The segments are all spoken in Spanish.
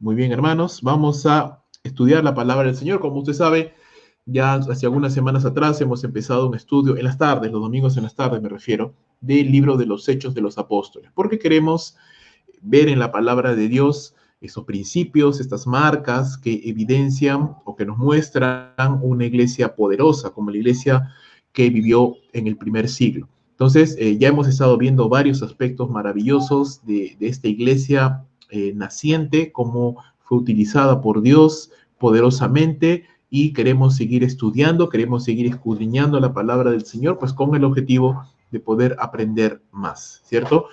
Muy bien, hermanos, vamos a estudiar la palabra del Señor. Como usted sabe, ya hace algunas semanas atrás hemos empezado un estudio en las tardes, los domingos en las tardes me refiero, del libro de los Hechos de los Apóstoles, porque queremos ver en la palabra de Dios esos principios, estas marcas que evidencian o que nos muestran una iglesia poderosa, como la iglesia que vivió en el primer siglo. Entonces, ya hemos estado viendo varios aspectos maravillosos de esta iglesia naciente, cómo fue utilizada por Dios poderosamente, y queremos seguir estudiando, queremos seguir escudriñando la palabra del Señor, pues con el objetivo de poder aprender más, ¿cierto?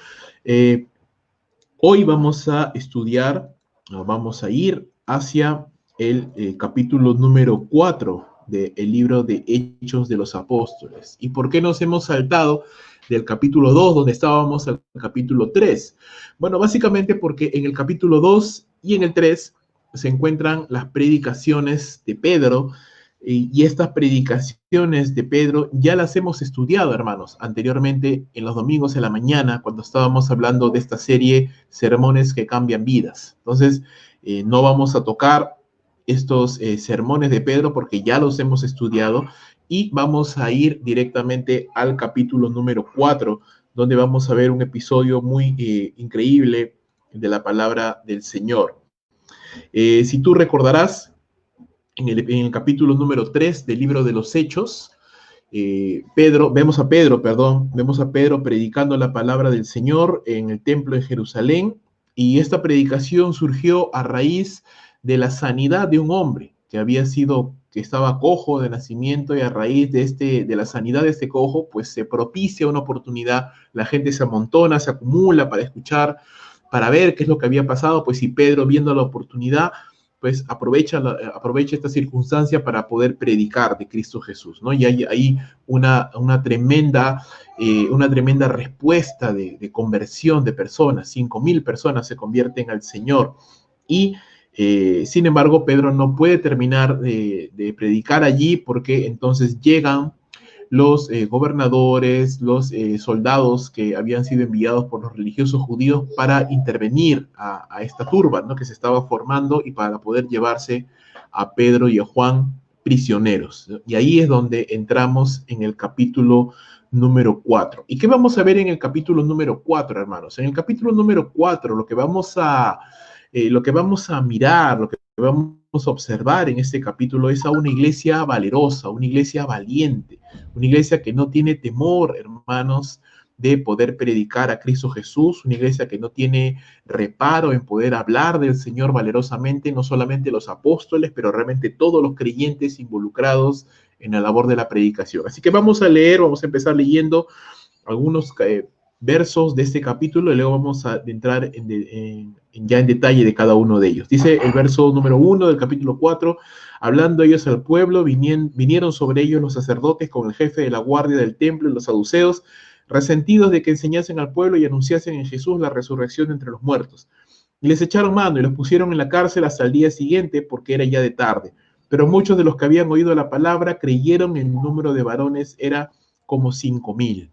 Hoy vamos a estudiar, vamos a ir hacia el capítulo número 4 del libro de Hechos de los Apóstoles. ¿Y por qué nos hemos saltado del capítulo 2, donde estábamos, al capítulo 3? Bueno, básicamente porque en el capítulo 2 y en el 3 se encuentran las predicaciones de Pedro, y estas predicaciones de Pedro ya las hemos estudiado, hermanos, anteriormente en los domingos en la mañana, cuando estábamos hablando de esta serie Sermones que cambian vidas. Entonces, no vamos a tocar estos sermones de Pedro porque ya los hemos estudiado, y vamos a ir directamente al capítulo número 4, donde vamos a ver un episodio muy increíble de la palabra del Señor. Si tú recordarás, en el capítulo número 3 del libro de los Hechos, vemos a Pedro predicando la palabra del Señor en el templo de Jerusalén, y esta predicación surgió a raíz de la sanidad de un hombre que estaba cojo de nacimiento, y a raíz de la sanidad de este cojo, pues se propicia una oportunidad, la gente se amontona, se acumula para escuchar, para ver qué es lo que había pasado, pues, y Pedro, viendo la oportunidad, pues aprovecha esta circunstancia para poder predicar de Cristo Jesús, ¿no? Y hay ahí una tremenda respuesta de conversión de personas. 5,000 personas se convierten al Señor. Y sin embargo, Pedro no puede terminar de predicar allí, porque entonces llegan los gobernadores, los soldados que habían sido enviados por los religiosos judíos para intervenir a esta turba, ¿no?, que se estaba formando, y para poder llevarse a Pedro y a Juan prisioneros, ¿no? Y ahí es donde entramos en el capítulo número 4. ¿Y qué vamos a ver en el capítulo número 4, hermanos? En el capítulo número 4 lo que vamos a mirar, lo que vamos a observar en este capítulo es a una iglesia valerosa, una iglesia valiente, una iglesia que no tiene temor, hermanos, de poder predicar a Cristo Jesús, una iglesia que no tiene reparo en poder hablar del Señor valerosamente, no solamente los apóstoles, pero realmente todos los creyentes involucrados en la labor de la predicación. Así que vamos a empezar leyendo algunos versos de este capítulo, y luego vamos a entrar ya en detalle de cada uno de ellos. Dice el verso número 1 del capítulo 4: hablando ellos al pueblo, vinieron sobre ellos los sacerdotes con el jefe de la guardia del templo y los saduceos, resentidos de que enseñasen al pueblo y anunciasen en Jesús la resurrección entre los muertos. Y les echaron mano y los pusieron en la cárcel hasta el día siguiente, porque era ya de tarde. Pero muchos de los que habían oído la palabra creyeron, el número de varones era como 5,000.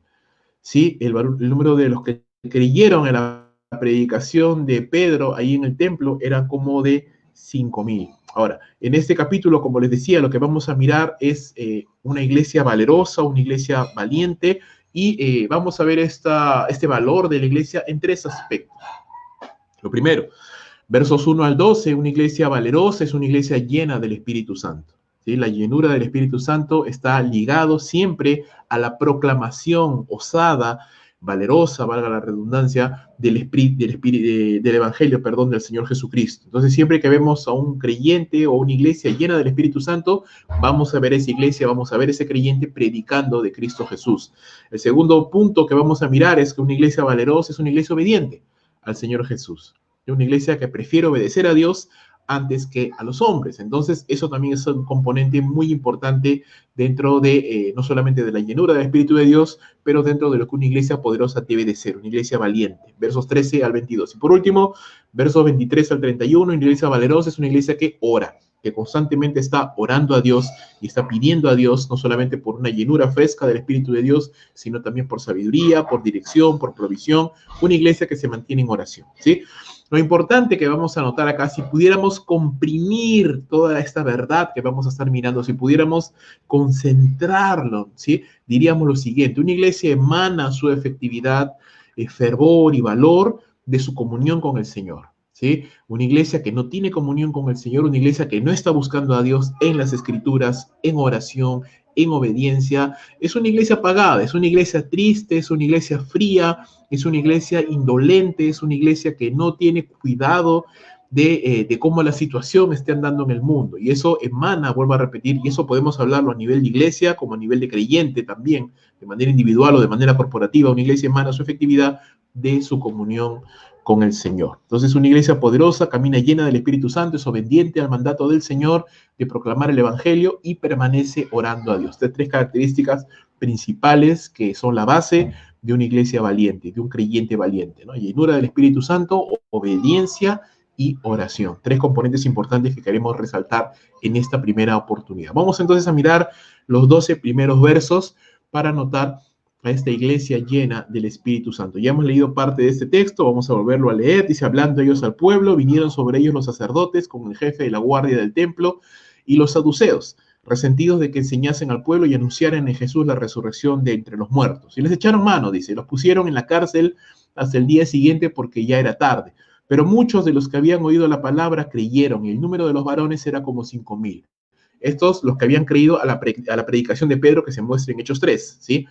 ¿Sí? El número de los que creyeron en la predicación de Pedro ahí en el templo era como de 5,000. Ahora, en este capítulo, como les decía, lo que vamos a mirar es una iglesia valerosa, una iglesia valiente, y vamos a ver este valor de la iglesia en 3 aspectos. Lo primero, versos 1 al 12, una iglesia valerosa es una iglesia llena del Espíritu Santo. ¿Sí? La llenura del Espíritu Santo está ligado siempre a la proclamación osada, valerosa, valga la redundancia, del Evangelio, del Señor Jesucristo. Entonces, siempre que vemos a un creyente o una iglesia llena del Espíritu Santo, vamos a ver esa iglesia, vamos a ver ese creyente predicando de Cristo Jesús. El segundo punto que vamos a mirar es que una iglesia valerosa es una iglesia obediente al Señor Jesús. Una iglesia que prefiere obedecer a Dios antes que a los hombres. Entonces, eso también es un componente muy importante dentro de, no solamente de la llenura del Espíritu de Dios, pero dentro de lo que una iglesia poderosa debe de ser, una iglesia valiente. Versos 13 al 22. Y por último, versos 23 al 31, una iglesia valerosa es una iglesia que ora, que constantemente está orando a Dios y está pidiendo a Dios, no solamente por una llenura fresca del Espíritu de Dios, sino también por sabiduría, por dirección, por provisión, una iglesia que se mantiene en oración, ¿sí? Lo importante que vamos a notar acá, si pudiéramos comprimir toda esta verdad que vamos a estar mirando, si pudiéramos concentrarlo, ¿sí? Diríamos lo siguiente: una iglesia emana su efectividad, fervor y valor de su comunión con el Señor, ¿sí? Una iglesia que no tiene comunión con el Señor, una iglesia que no está buscando a Dios en las Escrituras, en oración, en obediencia, es una iglesia apagada, es una iglesia triste, es una iglesia fría, es una iglesia indolente, es una iglesia que no tiene cuidado de cómo la situación esté andando en el mundo. Y eso emana, vuelvo a repetir, y eso podemos hablarlo a nivel de iglesia como a nivel de creyente también, de manera individual o de manera corporativa. Una iglesia emana su efectividad de su comunión con el Señor. Entonces, una iglesia poderosa camina llena del Espíritu Santo, es obediente al mandato del Señor de proclamar el Evangelio y permanece orando a Dios. Estas tres características principales que son la base de una iglesia valiente, de un creyente valiente, ¿no? Llenura del Espíritu Santo, obediencia y oración. Tres componentes importantes que queremos resaltar en esta primera oportunidad. Vamos entonces a mirar los 12 primeros versos para notar a esta iglesia llena del Espíritu Santo. Ya hemos leído parte de este texto, vamos a volverlo a leer. Dice: hablando ellos al pueblo, vinieron sobre ellos los sacerdotes con el jefe de la guardia del templo y los saduceos, resentidos de que enseñasen al pueblo y anunciaran en Jesús la resurrección de entre los muertos. Y les echaron mano, dice, y los pusieron en la cárcel hasta el día siguiente porque ya era tarde. Pero muchos de los que habían oído la palabra creyeron, y el número de los varones era como 5,000. Estos, los que habían creído a la predicación de Pedro que se muestra en Hechos 3, ¿sí?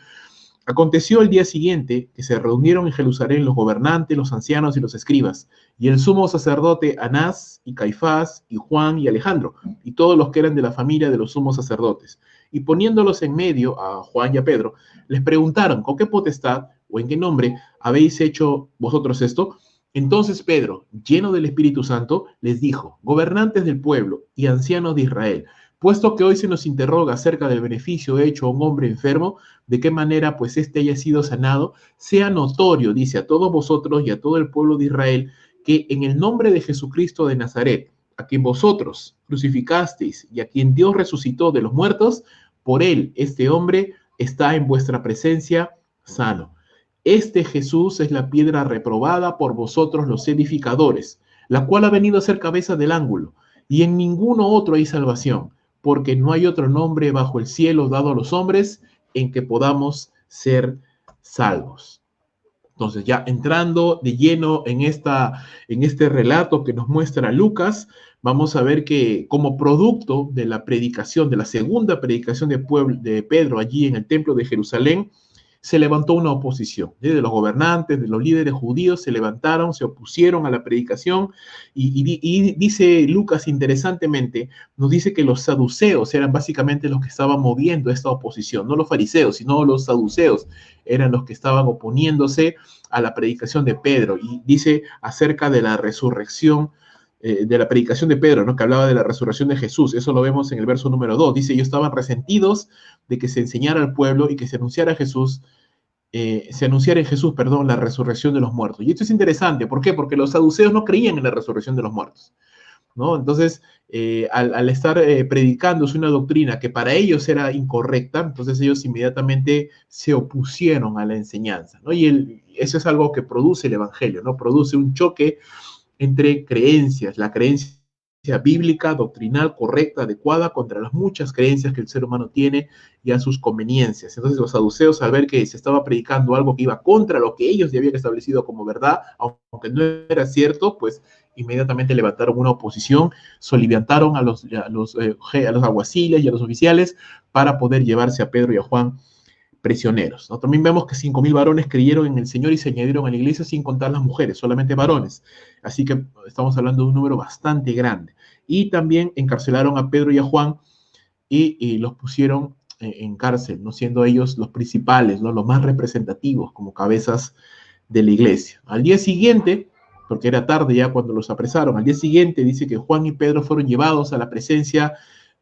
Aconteció el día siguiente que se reunieron en Jerusalén los gobernantes, los ancianos y los escribas, y el sumo sacerdote Anás y Caifás y Juan y Alejandro, y todos los que eran de la familia de los sumos sacerdotes. Y poniéndolos en medio a Juan y a Pedro, les preguntaron: ¿con qué potestad o en qué nombre habéis hecho vosotros esto? Entonces Pedro, lleno del Espíritu Santo, les dijo: gobernantes del pueblo y ancianos de Israel, puesto que hoy se nos interroga acerca del beneficio hecho a un hombre enfermo, de qué manera pues éste haya sido sanado, sea notorio, dice, a todos vosotros y a todo el pueblo de Israel, que en el nombre de Jesucristo de Nazaret, a quien vosotros crucificasteis y a quien Dios resucitó de los muertos, por él este hombre está en vuestra presencia sano. Este Jesús es la piedra reprobada por vosotros los edificadores, la cual ha venido a ser cabeza del ángulo, y en ninguno otro hay salvación, porque no hay otro nombre bajo el cielo dado a los hombres en que podamos ser salvos. Entonces, ya entrando de lleno en este relato que nos muestra Lucas, vamos a ver que como producto de la predicación, de la segunda predicación de Pedro allí en el templo de Jerusalén, se levantó una oposición, ¿sí? De los gobernantes, de los líderes judíos, se levantaron, se opusieron a la predicación, y dice Lucas interesantemente, nos dice que los saduceos eran básicamente los que estaban moviendo esta oposición, no los fariseos, sino los saduceos eran los que estaban oponiéndose a la predicación de Pedro, y dice acerca de la resurrección, de la predicación de Pedro, ¿no? Que hablaba de la resurrección de Jesús. Eso lo vemos en el verso número 2. Dice: ellos estaban resentidos de que se enseñara al pueblo y que se anunciara en Jesús, perdón, la resurrección de los muertos. Y esto es interesante. ¿Por qué? Porque los saduceos no creían en la resurrección de los muertos, ¿no? Entonces, al estar predicándose una doctrina que para ellos era incorrecta, entonces ellos inmediatamente se opusieron a la enseñanza, ¿no? Y eso es algo que produce el Evangelio, ¿no? Produce un choque entre creencias, la creencia bíblica, doctrinal, correcta, adecuada, contra las muchas creencias que el ser humano tiene y a sus conveniencias. Entonces los saduceos, al ver que se estaba predicando algo que iba contra lo que ellos ya habían establecido como verdad, aunque no era cierto, pues inmediatamente levantaron una oposición, soliviantaron a los alguaciles y a los oficiales para poder llevarse a Pedro y a Juan prisioneros, ¿no? También vemos que 5,000 varones creyeron en el Señor y se añadieron a la iglesia, sin contar las mujeres, solamente varones. Así que estamos hablando de un número bastante grande. Y también encarcelaron a Pedro y a Juan y los pusieron en cárcel, no siendo ellos los principales, ¿no? Los más representativos como cabezas de la iglesia. Al día siguiente, porque era tarde ya cuando los apresaron, al día siguiente dice que Juan y Pedro fueron llevados a la presencia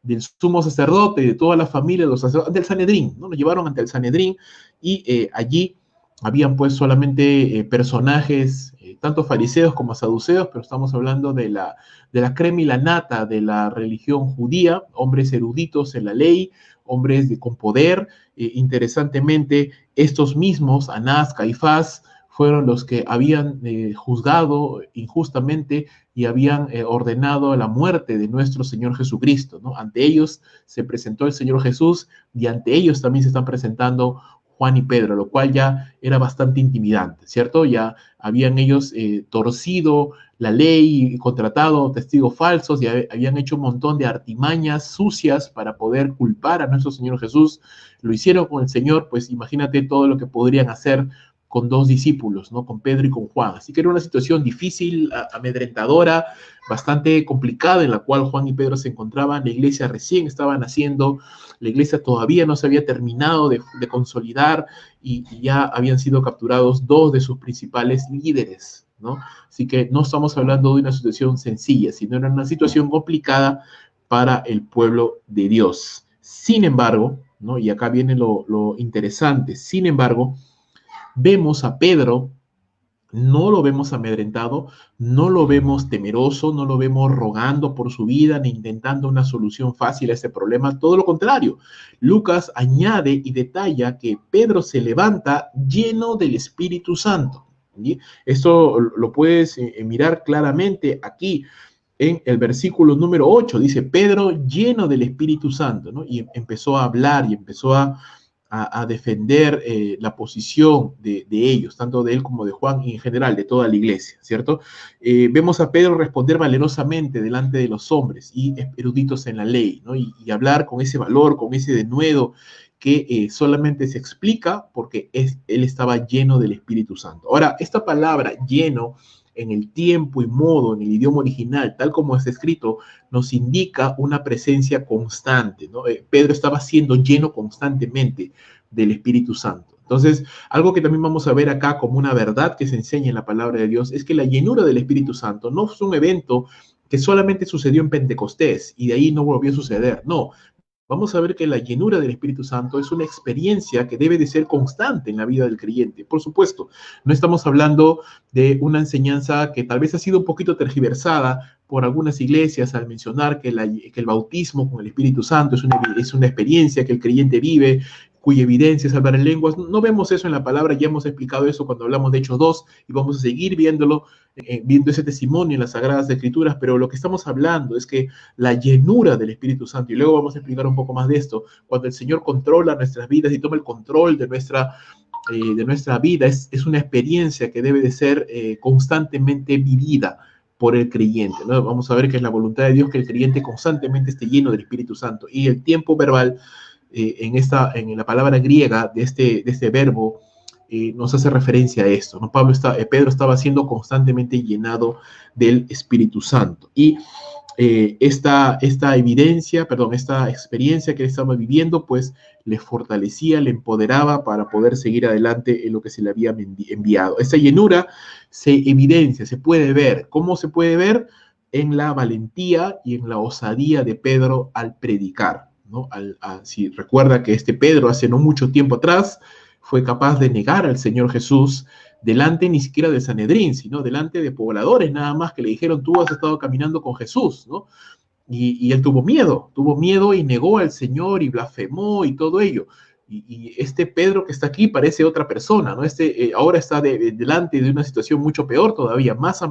del sumo sacerdote y de toda la familia de los sacerdotes, del Sanedrín, ¿no? Lo llevaron ante el Sanedrín y allí habían pues solamente personajes, tanto fariseos como saduceos, pero estamos hablando de la crema y la nata de la religión judía, hombres eruditos en la ley, hombres con poder. Interesantemente, estos mismos, Anás, Caifás, fueron los que habían juzgado injustamente y habían ordenado la muerte de nuestro Señor Jesucristo, ¿no? Ante ellos se presentó el Señor Jesús y ante ellos también se están presentando Juan y Pedro, lo cual ya era bastante intimidante, ¿cierto? Ya habían ellos torcido la ley y contratado testigos falsos y habían hecho un montón de artimañas sucias para poder culpar a nuestro Señor Jesús. Lo hicieron con el Señor, pues imagínate todo lo que podrían hacer con dos discípulos, ¿no? Con Pedro y con Juan. Así que era una situación difícil, amedrentadora, bastante complicada en la cual Juan y Pedro se encontraban. La iglesia recién estaba naciendo, la iglesia todavía no se había terminado de consolidar y ya habían sido capturados dos de sus principales líderes, ¿no? Así que no estamos hablando de una situación sencilla, sino de una situación complicada para el pueblo de Dios. Sin embargo, ¿no? Y acá viene lo interesante, sin embargo, vemos a Pedro, no lo vemos amedrentado, no lo vemos temeroso, no lo vemos rogando por su vida ni intentando una solución fácil a este problema, todo lo contrario. Lucas añade y detalla que Pedro se levanta lleno del Espíritu Santo. ¿Sí? Esto lo puedes mirar claramente aquí en el versículo número 8, dice Pedro lleno del Espíritu Santo, ¿no? Y empezó a hablar y empezó a defender la posición de ellos, tanto de él como de Juan y en general de toda la iglesia, ¿cierto? Vemos a Pedro responder valerosamente delante de los hombres y eruditos en la ley, ¿no? Y hablar con ese valor, con ese denuedo que solamente se explica porque él estaba lleno del Espíritu Santo. Ahora, esta palabra lleno en el tiempo y modo, en el idioma original, tal como está escrito, nos indica una presencia constante, ¿no? Pedro estaba siendo lleno constantemente del Espíritu Santo. Entonces, algo que también vamos a ver acá como una verdad que se enseña en la palabra de Dios es que la llenura del Espíritu Santo no es un evento que solamente sucedió en Pentecostés y de ahí no volvió a suceder, no. Vamos a ver que la llenura del Espíritu Santo es una experiencia que debe de ser constante en la vida del creyente. Por supuesto, no estamos hablando de una enseñanza que tal vez ha sido un poquito tergiversada por algunas iglesias al mencionar que el bautismo con el Espíritu Santo es una experiencia que el creyente vive, cuya evidencia es hablar en lenguas. No vemos eso en la palabra, ya hemos explicado eso cuando hablamos de Hechos 2 y vamos a seguir viendo ese testimonio en las Sagradas Escrituras, pero lo que estamos hablando es que la llenura del Espíritu Santo, y luego vamos a explicar un poco más de esto, cuando el Señor controla nuestras vidas y toma el control de nuestra vida, es una experiencia que debe de ser constantemente vivida por el creyente, ¿no? Vamos a ver que es la voluntad de Dios que el creyente constantemente esté lleno del Espíritu Santo, y el tiempo verbal en la palabra griega de este verbo nos hace referencia a esto, ¿no? Pedro estaba siendo constantemente llenado del Espíritu Santo, y esta experiencia que él estaba viviendo, pues le fortalecía, le empoderaba para poder seguir adelante en lo que se le había enviado. Esta llenura se evidencia, se puede ver. ¿Cómo se puede ver? En la valentía y en la osadía de Pedro al predicar, ¿no? Si recuerda que este Pedro hace no mucho tiempo atrás fue capaz de negar al Señor Jesús delante ni siquiera del Sanedrín, sino delante de pobladores nada más que le dijeron, tú has estado caminando con Jesús, ¿no? Y él tuvo miedo y negó al Señor y blasfemó y todo ello. Y este Pedro que está aquí parece otra persona, ¿no? Ahora está delante de una situación mucho peor todavía, más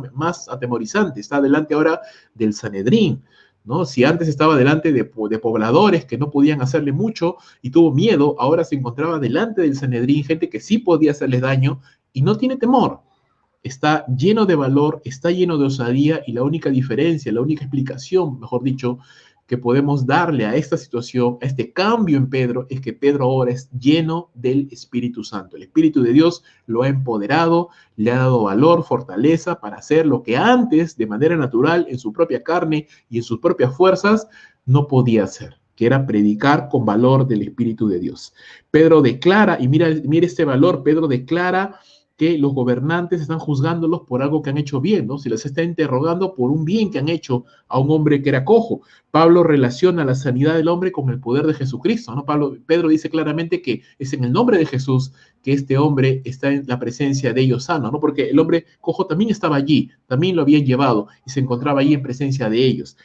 atemorizante, está delante ahora del Sanedrín, ¿no? Si antes estaba delante de pobladores que no podían hacerle mucho y tuvo miedo, ahora se encontraba delante del Sanedrín, gente que sí podía hacerles daño y no tiene temor. Está lleno de valor, está lleno de osadía, y la única diferencia, la única explicación, mejor dicho, que podemos darle a esta situación, a este cambio en Pedro, es que Pedro ahora es lleno del Espíritu Santo. El Espíritu de Dios lo ha empoderado, le ha dado valor, fortaleza para hacer lo que antes, de manera natural, en su propia carne y en sus propias fuerzas, no podía hacer, que era predicar con valor del Espíritu de Dios. Pedro declara, y mira este valor, Pedro declara que los gobernantes están juzgándolos por algo que han hecho bien, ¿no? Se les está interrogando por un bien que han hecho a un hombre que era cojo. Pablo relaciona la sanidad del hombre con el poder de Jesucristo, ¿no? Pedro dice claramente que es en el nombre de Jesús que este hombre está en la presencia de ellos sano, ¿no? Porque el hombre cojo también estaba allí, también lo habían llevado y se encontraba allí en presencia de ellos.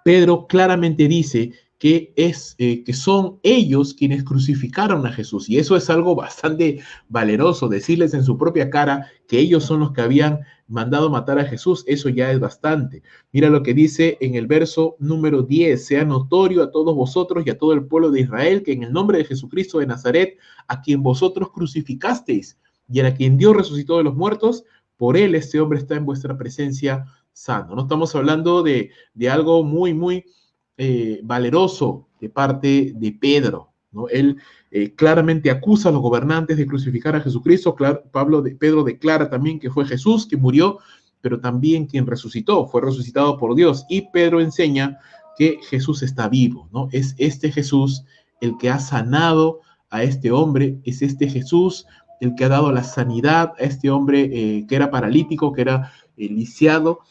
Pedro claramente dice que son ellos quienes crucificaron a Jesús. Y eso es algo bastante valeroso, decirles en su propia cara que ellos son los que habían mandado matar a Jesús. Eso ya es bastante. Mira lo que dice en el verso número 10: sea notorio a todos vosotros y a todo el pueblo de Israel que en el nombre de Jesucristo de Nazaret, a quien vosotros crucificasteis y a quien Dios resucitó de los muertos, por él este hombre está en vuestra presencia sano. No estamos hablando de algo muy valeroso de parte de Pedro, ¿no? Él claramente acusa a los gobernantes de crucificar a Jesucristo. Pedro declara también que fue Jesús que murió, pero también quien resucitó, fue resucitado por Dios. Y Pedro enseña que Jesús está vivo, ¿no? Es este Jesús el que ha sanado a este hombre, es este Jesús el que ha dado la sanidad a este hombre que era paralítico, que era lisiado.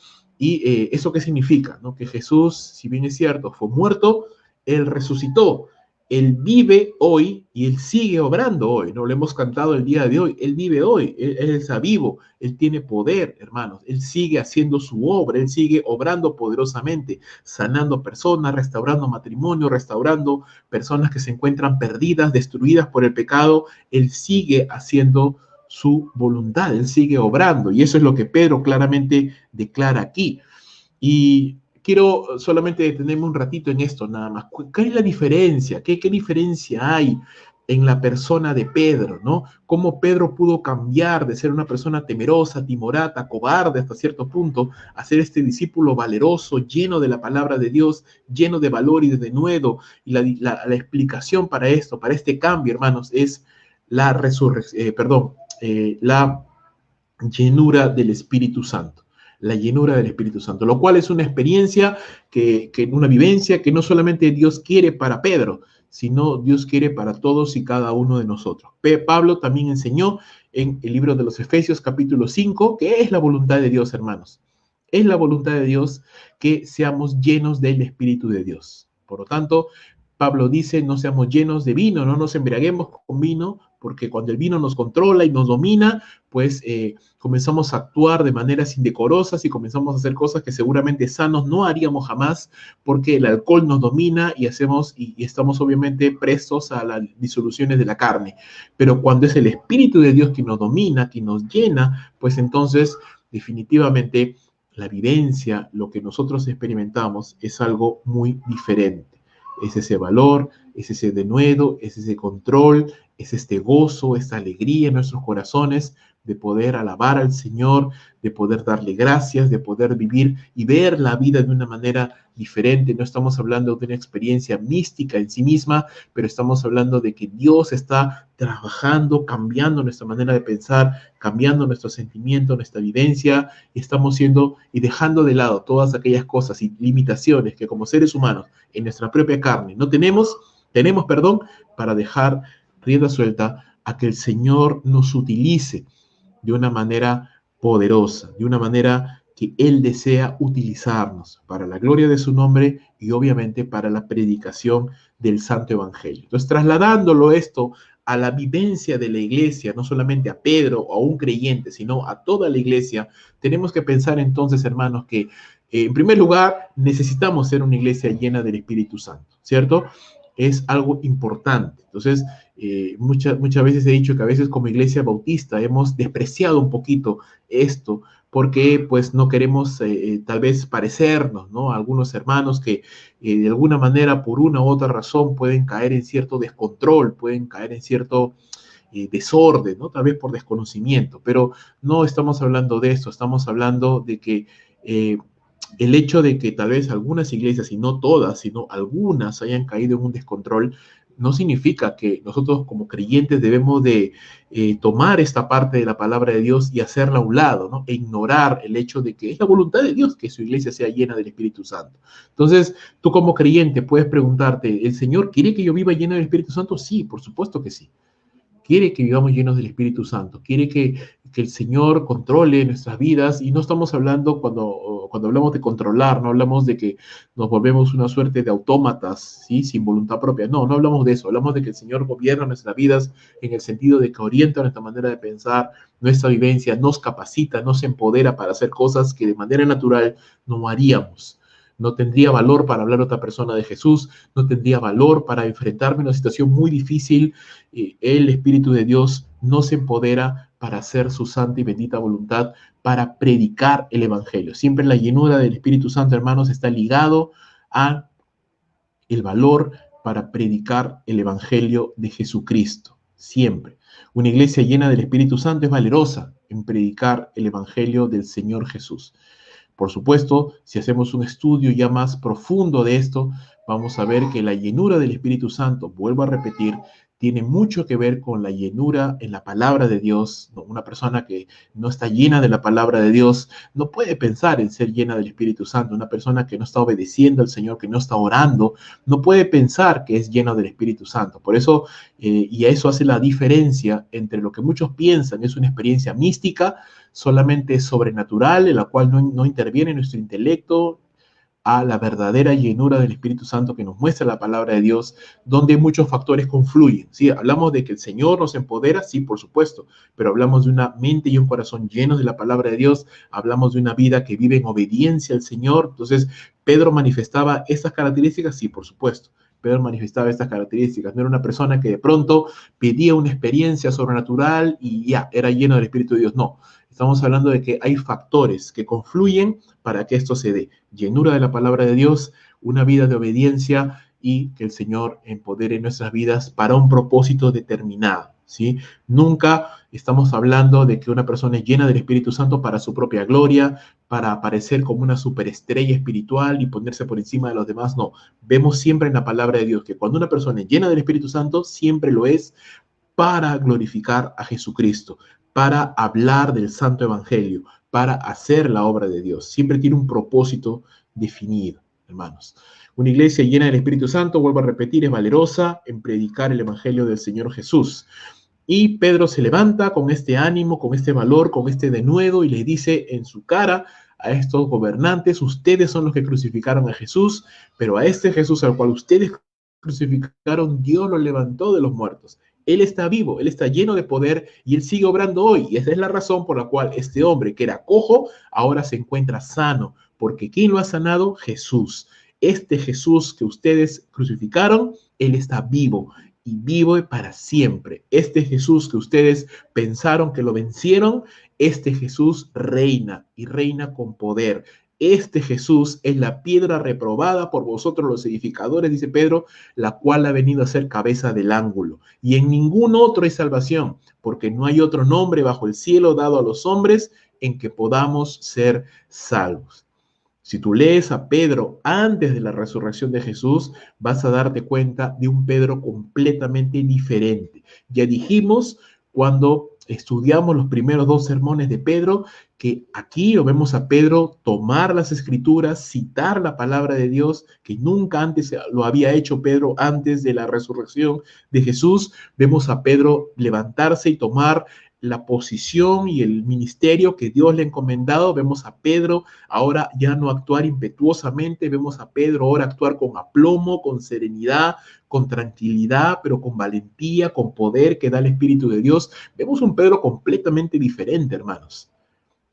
¿Y eso qué significa? ¿No? Que Jesús, si bien es cierto, fue muerto, Él resucitó. Él vive hoy y Él sigue obrando hoy, ¿no? Lo hemos cantado el día de hoy. Él vive hoy, Él está vivo, Él tiene poder, hermanos. Él sigue haciendo su obra, Él sigue obrando poderosamente, sanando personas, restaurando matrimonio, restaurando personas que se encuentran perdidas, destruidas por el pecado. Él sigue haciendo su voluntad, Él sigue obrando. Y eso es lo que Pedro claramente declara aquí. Y quiero solamente detenerme un ratito en esto nada más. ¿Qué es la diferencia? ¿Qué diferencia hay en la persona de Pedro, ¿no? Cómo Pedro pudo cambiar de ser una persona temerosa, timorata, cobarde hasta cierto punto, a ser este discípulo valeroso, lleno de la palabra de Dios, lleno de valor y de denuedo. Y la explicación para esto, para este cambio, hermanos, es la la llenura del Espíritu Santo. La llenura del Espíritu Santo, lo cual es una experiencia, una vivencia que no solamente Dios quiere para Pedro, sino Dios quiere para todos y cada uno de nosotros. Pablo también enseñó en el libro de los Efesios capítulo 5, que es la voluntad de Dios, hermanos. Es la voluntad de Dios que seamos llenos del Espíritu de Dios. Por lo tanto, Pablo dice, no seamos llenos de vino, no nos embriaguemos con vino, porque cuando el vino nos controla y nos domina, pues comenzamos a actuar de maneras indecorosas y comenzamos a hacer cosas que seguramente sanos no haríamos jamás, porque el alcohol nos domina y estamos obviamente prestos a las disoluciones de la carne. Pero cuando es el Espíritu de Dios quien nos domina, quien nos llena, pues entonces definitivamente la vivencia, lo que nosotros experimentamos es algo muy diferente. Es ese valor, es ese denuedo, es ese control, es este gozo, esta alegría en nuestros corazones de poder alabar al Señor, de poder darle gracias, de poder vivir y ver la vida de una manera diferente. No estamos hablando de una experiencia mística en sí misma, pero estamos hablando de que Dios está trabajando, cambiando nuestra manera de pensar, cambiando nuestro sentimiento, nuestra vivencia, y estamos siendo y dejando de lado todas aquellas cosas y limitaciones que como seres humanos en nuestra propia carne no tenemos, para dejar rienda suelta a que el Señor nos utilice de una manera poderosa, de una manera que Él desea utilizarnos para la gloria de su nombre y obviamente para la predicación del Santo Evangelio. Entonces, trasladándolo esto a la vivencia de la iglesia, no solamente a Pedro o a un creyente, sino a toda la iglesia, tenemos que pensar entonces, hermanos, que en primer lugar necesitamos ser una iglesia llena del Espíritu Santo, ¿cierto? Es algo importante. Entonces, muchas veces he dicho que a veces como iglesia bautista hemos despreciado un poquito esto porque pues no queremos tal vez parecernos, ¿no? A algunos hermanos que de alguna manera por una u otra razón pueden caer en cierto descontrol, pueden caer en cierto desorden, ¿no? Tal vez por desconocimiento, pero no estamos hablando de esto, estamos hablando de que el hecho de que tal vez algunas iglesias, y no todas, sino algunas hayan caído en un descontrol, no significa que nosotros como creyentes debemos de tomar esta parte de la palabra de Dios y hacerla a un lado, ¿no? E ignorar el hecho de que es la voluntad de Dios que su iglesia sea llena del Espíritu Santo. Entonces, tú como creyente puedes preguntarte, ¿el Señor quiere que yo viva lleno del Espíritu Santo? Sí, por supuesto que sí. Quiere que vivamos llenos del Espíritu Santo, quiere que el Señor controle nuestras vidas, y no estamos hablando cuando hablamos de controlar, no hablamos de que nos volvemos una suerte de autómatas, ¿sí? Sin voluntad propia, no hablamos de eso, hablamos de que el Señor gobierna nuestras vidas en el sentido de que orienta nuestra manera de pensar, nuestra vivencia, nos capacita, nos empodera para hacer cosas que de manera natural no haríamos. no tendría valor para hablar a otra persona de Jesús, no tendría valor para enfrentarme a una situación muy difícil. El Espíritu de Dios nos empodera para hacer su santa y bendita voluntad, para predicar el Evangelio. Siempre la llenura del Espíritu Santo, hermanos, está ligado a el valor para predicar el Evangelio de Jesucristo. Siempre. Una iglesia llena del Espíritu Santo es valerosa en predicar el Evangelio del Señor Jesús. Por supuesto, si hacemos un estudio ya más profundo de esto, vamos a ver que la llenura del Espíritu Santo, vuelvo a repetir, tiene mucho que ver con la llenura en la palabra de Dios. Una persona que no está llena de la palabra de Dios no puede pensar en ser llena del Espíritu Santo. Una persona que no está obedeciendo al Señor, que no está orando, no puede pensar que es lleno del Espíritu Santo. Por eso, y eso hace la diferencia entre lo que muchos piensan es una experiencia mística, solamente sobrenatural, en la cual no interviene nuestro intelecto, a la verdadera llenura del Espíritu Santo que nos muestra la palabra de Dios, donde muchos factores confluyen. ¿Sí? Hablamos de que el Señor nos empodera, sí, por supuesto, pero hablamos de una mente y un corazón llenos de la palabra de Dios, hablamos de una vida que vive en obediencia al Señor. Entonces, ¿Pedro manifestaba estas características? Sí, por supuesto. Pedro manifestaba estas características. No era una persona que de pronto pedía una experiencia sobrenatural y ya, era lleno del Espíritu de Dios. No, estamos hablando de que hay factores que confluyen para que esto se dé. Llenura de la palabra de Dios, una vida de obediencia y que el Señor empodere nuestras vidas para un propósito determinado, ¿sí? Nunca estamos hablando de que una persona es llena del Espíritu Santo para su propia gloria, para aparecer como una superestrella espiritual y ponerse por encima de los demás. No, vemos siempre en la palabra de Dios que cuando una persona es llena del Espíritu Santo, siempre lo es para glorificar a Jesucristo, para hablar del Santo Evangelio, para hacer la obra de Dios. Siempre tiene un propósito definido, hermanos. Una iglesia llena del Espíritu Santo, vuelvo a repetir, es valerosa en predicar el Evangelio del Señor Jesús. Y Pedro se levanta con este ánimo, con este valor, con este denuedo y le dice en su cara a estos gobernantes: ustedes son los que crucificaron a Jesús, pero a este Jesús al cual ustedes crucificaron, Dios lo levantó de los muertos. Él está vivo, Él está lleno de poder y Él sigue obrando hoy. Y esa es la razón por la cual este hombre que era cojo ahora se encuentra sano. Porque ¿quién lo ha sanado? Jesús. Este Jesús que ustedes crucificaron, Él está vivo y vivo para siempre. Este Jesús que ustedes pensaron que lo vencieron, este Jesús reina y reina con poder. Este Jesús es la piedra reprobada por vosotros los edificadores, dice Pedro, la cual ha venido a ser cabeza del ángulo. Y en ningún otro hay salvación, porque no hay otro nombre bajo el cielo dado a los hombres en que podamos ser salvos. Si tú lees a Pedro antes de la resurrección de Jesús, vas a darte cuenta de un Pedro completamente diferente. Ya dijimos cuando estudiamos los primeros dos sermones de Pedro, que aquí lo vemos a Pedro tomar las escrituras, citar la palabra de Dios, que nunca antes lo había hecho Pedro antes de la resurrección de Jesús. Vemos a Pedro levantarse y tomar la posición y el ministerio que Dios le ha encomendado. Vemos a Pedro ahora ya no actuar impetuosamente, vemos a Pedro ahora actuar con aplomo, con serenidad, con tranquilidad, pero con valentía, con poder que da el Espíritu de Dios. Vemos un Pedro completamente diferente, hermanos.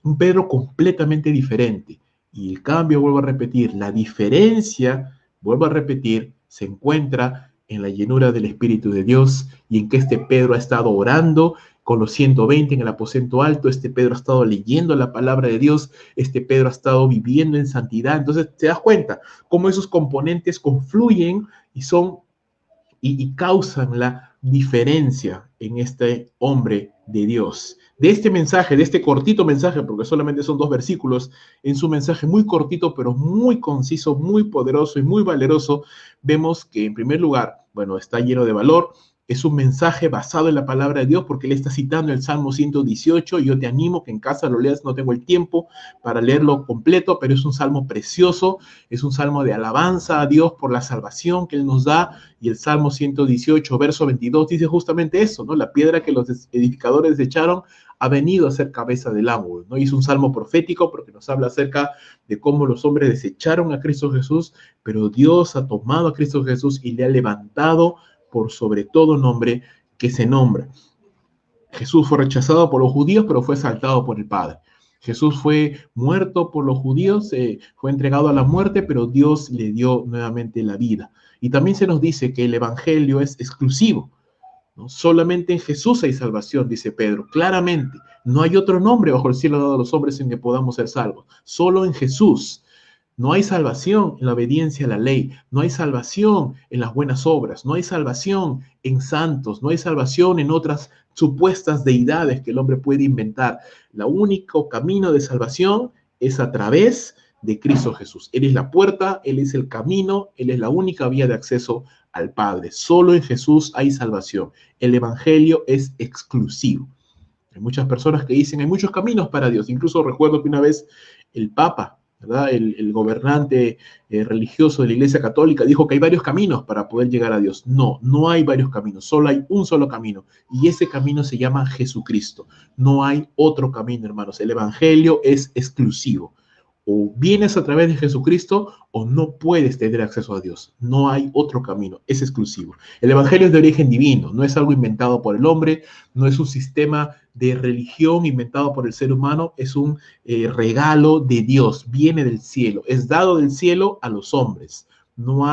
Un Pedro completamente diferente. Y el cambio, vuelvo a repetir, la diferencia, vuelvo a repetir, se encuentra en la llenura del Espíritu de Dios y en que este Pedro ha estado orando con los 120 en el aposento alto. Este Pedro ha estado leyendo la palabra de Dios, este Pedro ha estado viviendo en santidad. Entonces te das cuenta cómo esos componentes confluyen y son y causan la diferencia en este hombre de Dios. De este mensaje, de este cortito mensaje, porque solamente son 2 versículos, en su mensaje muy cortito, pero muy conciso, muy poderoso y muy valeroso, vemos que en primer lugar, bueno, está lleno de valor. Es un mensaje basado en la palabra de Dios porque él está citando el Salmo 118 y yo te animo que en casa lo leas. No tengo el tiempo para leerlo completo, pero es un salmo precioso, es un salmo de alabanza a Dios por la salvación que él nos da. Y el Salmo 118, verso 22 dice justamente eso, ¿no? La piedra que los edificadores echaron ha venido a ser cabeza del ángulo, ¿no? Y es un salmo profético porque nos habla acerca de cómo los hombres desecharon a Cristo Jesús, pero Dios ha tomado a Cristo Jesús y le ha levantado por sobre todo nombre que se nombra. Jesús fue rechazado por los judíos, pero fue exaltado por el Padre. Jesús fue muerto por los judíos, fue entregado a la muerte, pero Dios le dio nuevamente la vida. Y también se nos dice que el Evangelio es exclusivo, ¿no? Solamente en Jesús hay salvación, dice Pedro, claramente. No hay otro nombre bajo el cielo dado a los hombres en que podamos ser salvos. Solo en Jesús. No hay salvación en la obediencia a la ley, no hay salvación en las buenas obras, no hay salvación en santos, no hay salvación en otras supuestas deidades que el hombre puede inventar. El único camino de salvación es a través de Cristo Jesús. Él es la puerta, Él es el camino, Él es la única vía de acceso al Padre. Solo en Jesús hay salvación. El Evangelio es exclusivo. Hay muchas personas que dicen, hay muchos caminos para Dios. Incluso recuerdo que una vez el Papa, ¿verdad? El gobernante religioso de la Iglesia Católica dijo que hay varios caminos para poder llegar a Dios. No, no hay varios caminos, solo hay un solo camino. Y ese camino se llama Jesucristo. No hay otro camino, hermanos. El Evangelio es exclusivo. O vienes a través de Jesucristo o no puedes tener acceso a Dios. No hay otro camino, es exclusivo. El Evangelio es de origen divino, no es algo inventado por el hombre, no es un sistema de religión inventado por el ser humano, es un regalo de Dios, viene del cielo, es dado del cielo a los hombres. No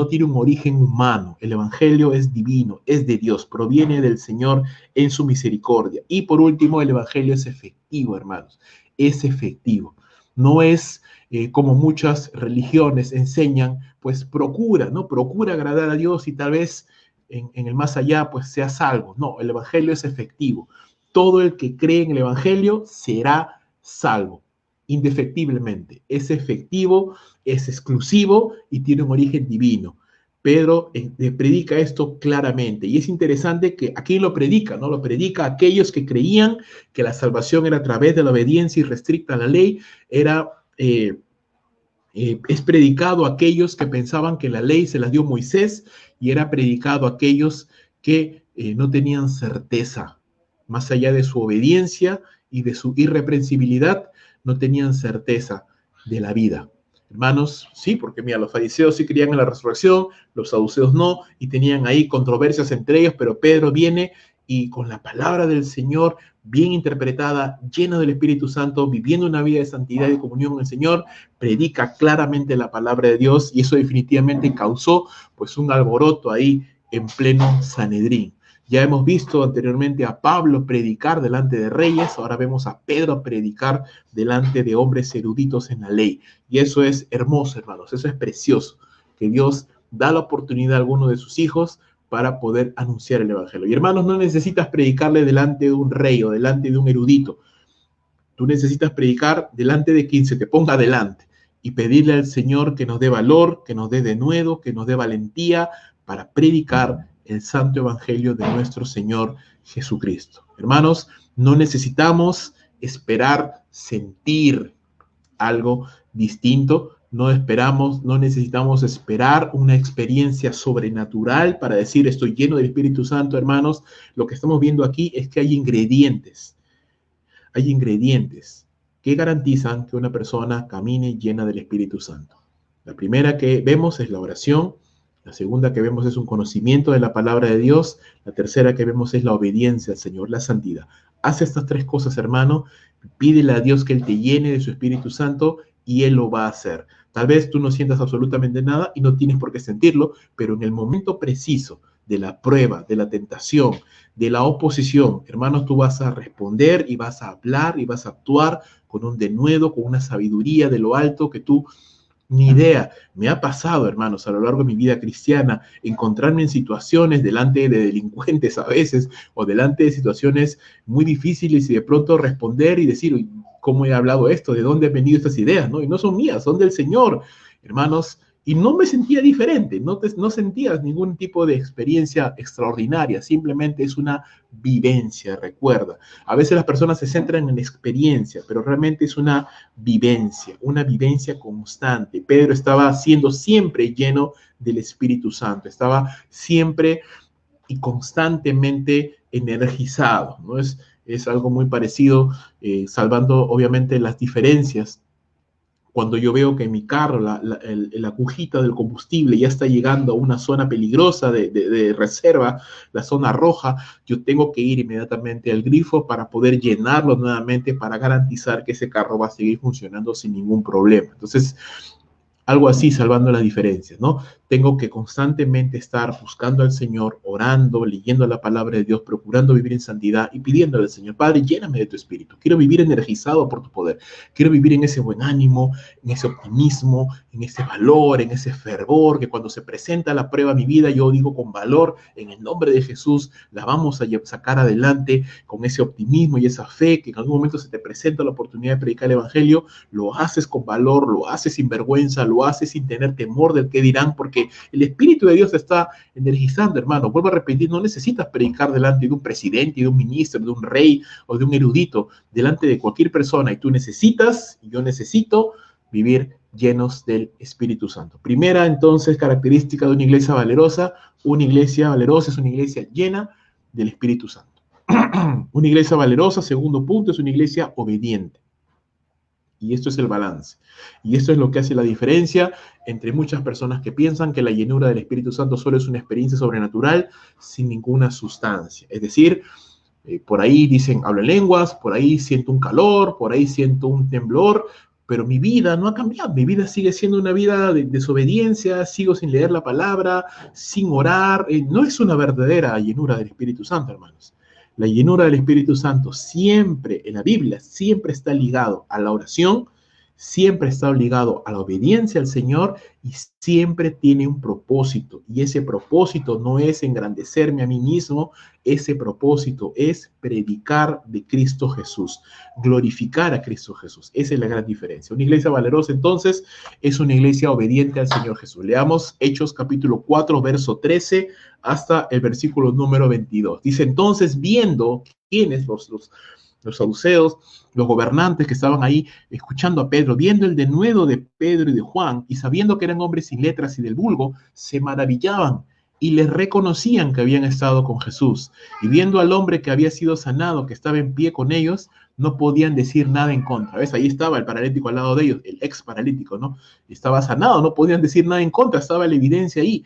tiene un origen humano. El Evangelio es divino, es de Dios, proviene del Señor en su misericordia. Y por último, el Evangelio es efectivo, hermanos, es efectivo. No es como muchas religiones enseñan, pues procura, ¿no? Procura agradar a Dios y tal vez en el más allá, pues sea salvo. No, el Evangelio es efectivo. Todo el que cree en el Evangelio será salvo, indefectiblemente. Es efectivo, es exclusivo y tiene un origen divino. Pedro predica esto claramente y es interesante que a quién lo predica, ¿no? Lo predica a aquellos que creían que la salvación era a través de la obediencia irrestricta a la ley, es predicado a aquellos que pensaban que la ley se las dio Moisés y era predicado a aquellos que no tenían certeza, más allá de su obediencia y de su irreprensibilidad, no tenían certeza de la vida. Hermanos, sí, porque mira, los fariseos sí creían en la resurrección, los saduceos no, y tenían ahí controversias entre ellos, pero Pedro viene y con la palabra del Señor bien interpretada, llena del Espíritu Santo, viviendo una vida de santidad y de comunión con el Señor, predica claramente la palabra de Dios y eso definitivamente causó pues un alboroto ahí en pleno Sanedrín. Ya hemos visto anteriormente a Pablo predicar delante de reyes, ahora vemos a Pedro predicar delante de hombres eruditos en la ley. Y eso es hermoso, hermanos, eso es precioso, que Dios da la oportunidad a alguno de sus hijos para poder anunciar el Evangelio. Y hermanos, no necesitas predicarle delante de un rey o delante de un erudito. Tú necesitas predicar delante de quien se te ponga delante y pedirle al Señor que nos dé valor, que nos dé denuedo, que nos dé valentía para predicar el santo evangelio de nuestro Señor Jesucristo. Hermanos, no necesitamos esperar sentir algo distinto, no necesitamos esperar una experiencia sobrenatural para decir estoy lleno del Espíritu Santo, hermanos. Lo que estamos viendo aquí es que hay ingredientes que garantizan que una persona camine llena del Espíritu Santo. La primera que vemos es la oración, la segunda que vemos es un conocimiento de la palabra de Dios, la tercera que vemos es la obediencia al Señor, la santidad. Haz estas tres cosas, hermano, pídele a Dios que Él te llene de su Espíritu Santo y Él lo va a hacer. Tal vez tú no sientas absolutamente nada y no tienes por qué sentirlo, pero en el momento preciso de la prueba, de la tentación, de la oposición, hermanos, tú vas a responder y vas a hablar y vas a actuar con un denuedo, con una sabiduría de lo alto que tú ni idea. Me ha pasado, hermanos, a lo largo de mi vida cristiana, encontrarme en situaciones delante de delincuentes a veces o delante de situaciones muy difíciles y de pronto responder y decir, ¿cómo he hablado esto? ¿De dónde han venido estas ideas? ¿No? Y no son mías, son del Señor, hermanos. Y no me sentía diferente, no sentías ningún tipo de experiencia extraordinaria, simplemente es una vivencia, recuerda. A veces las personas se centran en la experiencia, pero realmente es una vivencia constante. Pedro estaba siendo siempre lleno del Espíritu Santo, estaba siempre y constantemente energizado, ¿no? Es algo muy parecido, salvando obviamente las diferencias Cuando yo veo que mi carro, la cujita del combustible ya está llegando a una zona peligrosa de reserva, la zona roja, yo tengo que ir inmediatamente al grifo para poder llenarlo nuevamente para garantizar que ese carro va a seguir funcionando sin ningún problema. Entonces, algo así, salvando las diferencias, ¿no? Tengo que constantemente estar buscando al Señor, orando, leyendo la palabra de Dios, procurando vivir en santidad y pidiéndole al Señor, Padre, lléname de tu espíritu. Quiero vivir energizado por tu poder. Quiero vivir en ese buen ánimo, en ese optimismo, en ese valor, en ese fervor, que cuando se presenta la prueba a mi vida, yo digo con valor, en el nombre de Jesús, la vamos a sacar adelante con ese optimismo y esa fe, que en algún momento se te presenta la oportunidad de predicar el Evangelio, lo haces con valor, lo haces sin vergüenza, lo haces sin tener temor del que dirán, porque el Espíritu de Dios te está energizando, hermano. Vuelvo a repetir, no necesitas predicar delante de un presidente, de un ministro, de un rey o de un erudito, delante de cualquier persona, y tú necesitas, y yo necesito, vivir llenos del Espíritu Santo. Primera, entonces, característica de una iglesia valerosa es una iglesia llena del Espíritu Santo. Una iglesia valerosa, segundo punto, es una iglesia obediente. Y esto es el balance. Y esto es lo que hace la diferencia entre muchas personas que piensan que la llenura del Espíritu Santo solo es una experiencia sobrenatural sin ninguna sustancia. Es decir, por ahí dicen, hablo en lenguas, por ahí siento un calor, por ahí siento un temblor, pero mi vida no ha cambiado. Mi vida sigue siendo una vida de desobediencia, sigo sin leer la palabra, sin orar. No es una verdadera llenura del Espíritu Santo, hermanos. La llenura del Espíritu Santo siempre, en la Biblia, siempre está ligado a la oración, siempre está ligado a la obediencia al Señor y siempre tiene un propósito. Y ese propósito no es engrandecerme a mí mismo, ese propósito es predicar de Cristo Jesús, glorificar a Cristo Jesús. Esa es la gran diferencia. Una iglesia valerosa, entonces, es una iglesia obediente al Señor Jesús. Leamos Hechos capítulo 4, verso 13 hasta el versículo número 22. Dice, entonces, viendo quiénes los saduceos, los gobernantes que estaban ahí escuchando a Pedro, viendo el denuedo de Pedro y de Juan, y sabiendo que eran hombres sin letras y del vulgo, se maravillaban y les reconocían que habían estado con Jesús. Y viendo al hombre que había sido sanado, que estaba en pie con ellos, no podían decir nada en contra. ¿Ves? Ahí estaba el paralítico al lado de ellos, el ex paralítico, ¿no? Estaba sanado, no podían decir nada en contra, estaba la evidencia ahí.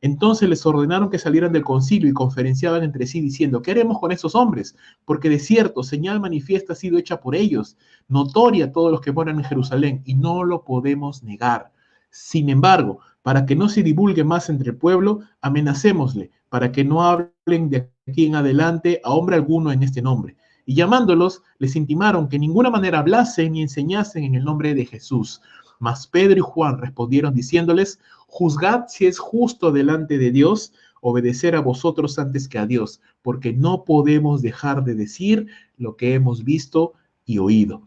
Entonces les ordenaron que salieran del concilio y conferenciaban entre sí diciendo, ¿qué haremos con estos hombres? Porque de cierto, señal manifiesta ha sido hecha por ellos, notoria a todos los que moran en Jerusalén, y no lo podemos negar. Sin embargo, para que no se divulgue más entre el pueblo, amenacémosle, para que no hablen de aquí en adelante a hombre alguno en este nombre. Y llamándolos, les intimaron que en ninguna manera hablasen ni enseñasen en el nombre de Jesús. Mas Pedro y Juan respondieron diciéndoles, juzgad si es justo delante de Dios obedecer a vosotros antes que a Dios, porque no podemos dejar de decir lo que hemos visto y oído.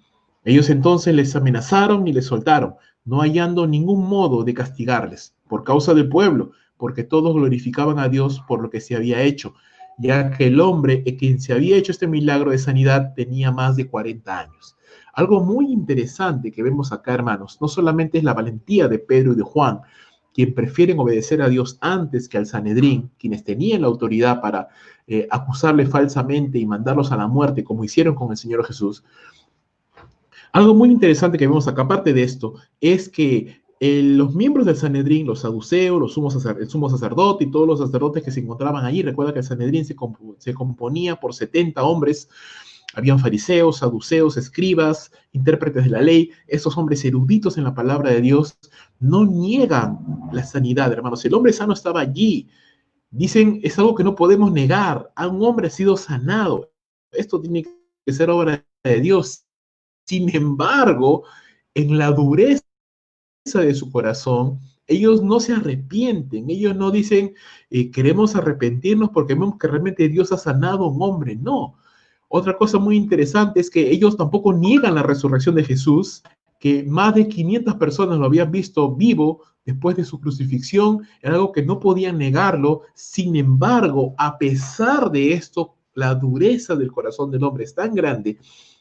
Ellos entonces les amenazaron y les soltaron, no hallando ningún modo de castigarles, por causa del pueblo, porque todos glorificaban a Dios por lo que se había hecho, ya que el hombre en quien se había hecho este milagro de sanidad tenía más de 40 años. Algo muy interesante que vemos acá, hermanos, no solamente es la valentía de Pedro y de Juan, quien prefieren obedecer a Dios antes que al Sanedrín, quienes tenían la autoridad para acusarle falsamente y mandarlos a la muerte, como hicieron con el Señor Jesús. Algo muy interesante que vemos acá, aparte de esto, es que los miembros del Sanedrín, los saduceos, el sumo sacerdote y todos los sacerdotes que se encontraban allí, recuerda que el Sanedrín se componía por 70 hombres. Habían fariseos, saduceos, escribas, intérpretes de la ley. Esos hombres eruditos en la palabra de Dios no niegan la sanidad, hermanos. El hombre sano estaba allí. Dicen, es algo que no podemos negar. A un hombre ha sido sanado. Esto tiene que ser obra de Dios. Sin embargo, en la dureza de su corazón, ellos no se arrepienten. Ellos no dicen, queremos arrepentirnos porque vemos que realmente Dios ha sanado a un hombre. No. Otra cosa muy interesante es que ellos tampoco niegan la resurrección de Jesús, que más de 500 personas lo habían visto vivo después de su crucifixión, era algo que no podían negarlo. Sin embargo, a pesar de esto, la dureza del corazón del hombre es tan grande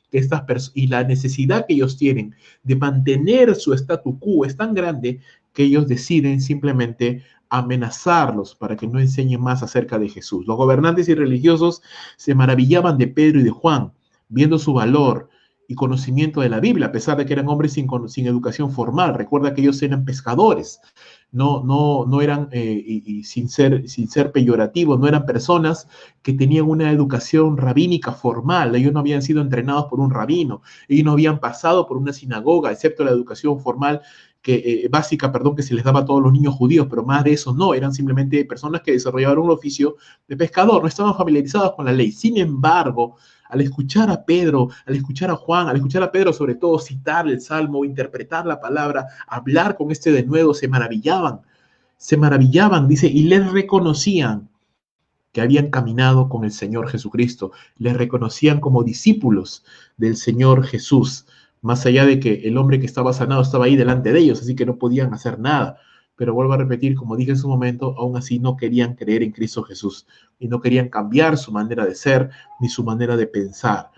que y la necesidad que ellos tienen de mantener su statu quo es tan grande que ellos deciden simplemente amenazarlos para que no enseñen más acerca de Jesús. Los gobernantes y religiosos se maravillaban de Pedro y de Juan, viendo su valor y conocimiento de la Biblia, a pesar de que eran hombres sin educación formal. Recuerda que ellos eran pescadores, no eran, y sin ser peyorativos, no eran personas que tenían una educación rabínica formal. Ellos no habían sido entrenados por un rabino, ellos no habían pasado por una sinagoga, excepto la educación formal básica, perdón, que se les daba a todos los niños judíos, pero más de eso no, eran simplemente personas que desarrollaban un oficio de pescador, no estaban familiarizados con la ley. Sin embargo, al escuchar a Pedro, al escuchar a Juan, al escuchar a Pedro sobre todo citar el Salmo, interpretar la palabra, hablar con este denuedo, se maravillaban, dice, y les reconocían que habían caminado con el Señor Jesucristo, les reconocían como discípulos del Señor Jesús, más allá de que el hombre que estaba sanado estaba ahí delante de ellos, así que no podían hacer nada. Pero vuelvo a repetir, como dije en su momento, aún así no querían creer en Cristo Jesús y no querían cambiar su manera de ser ni su manera de pensar.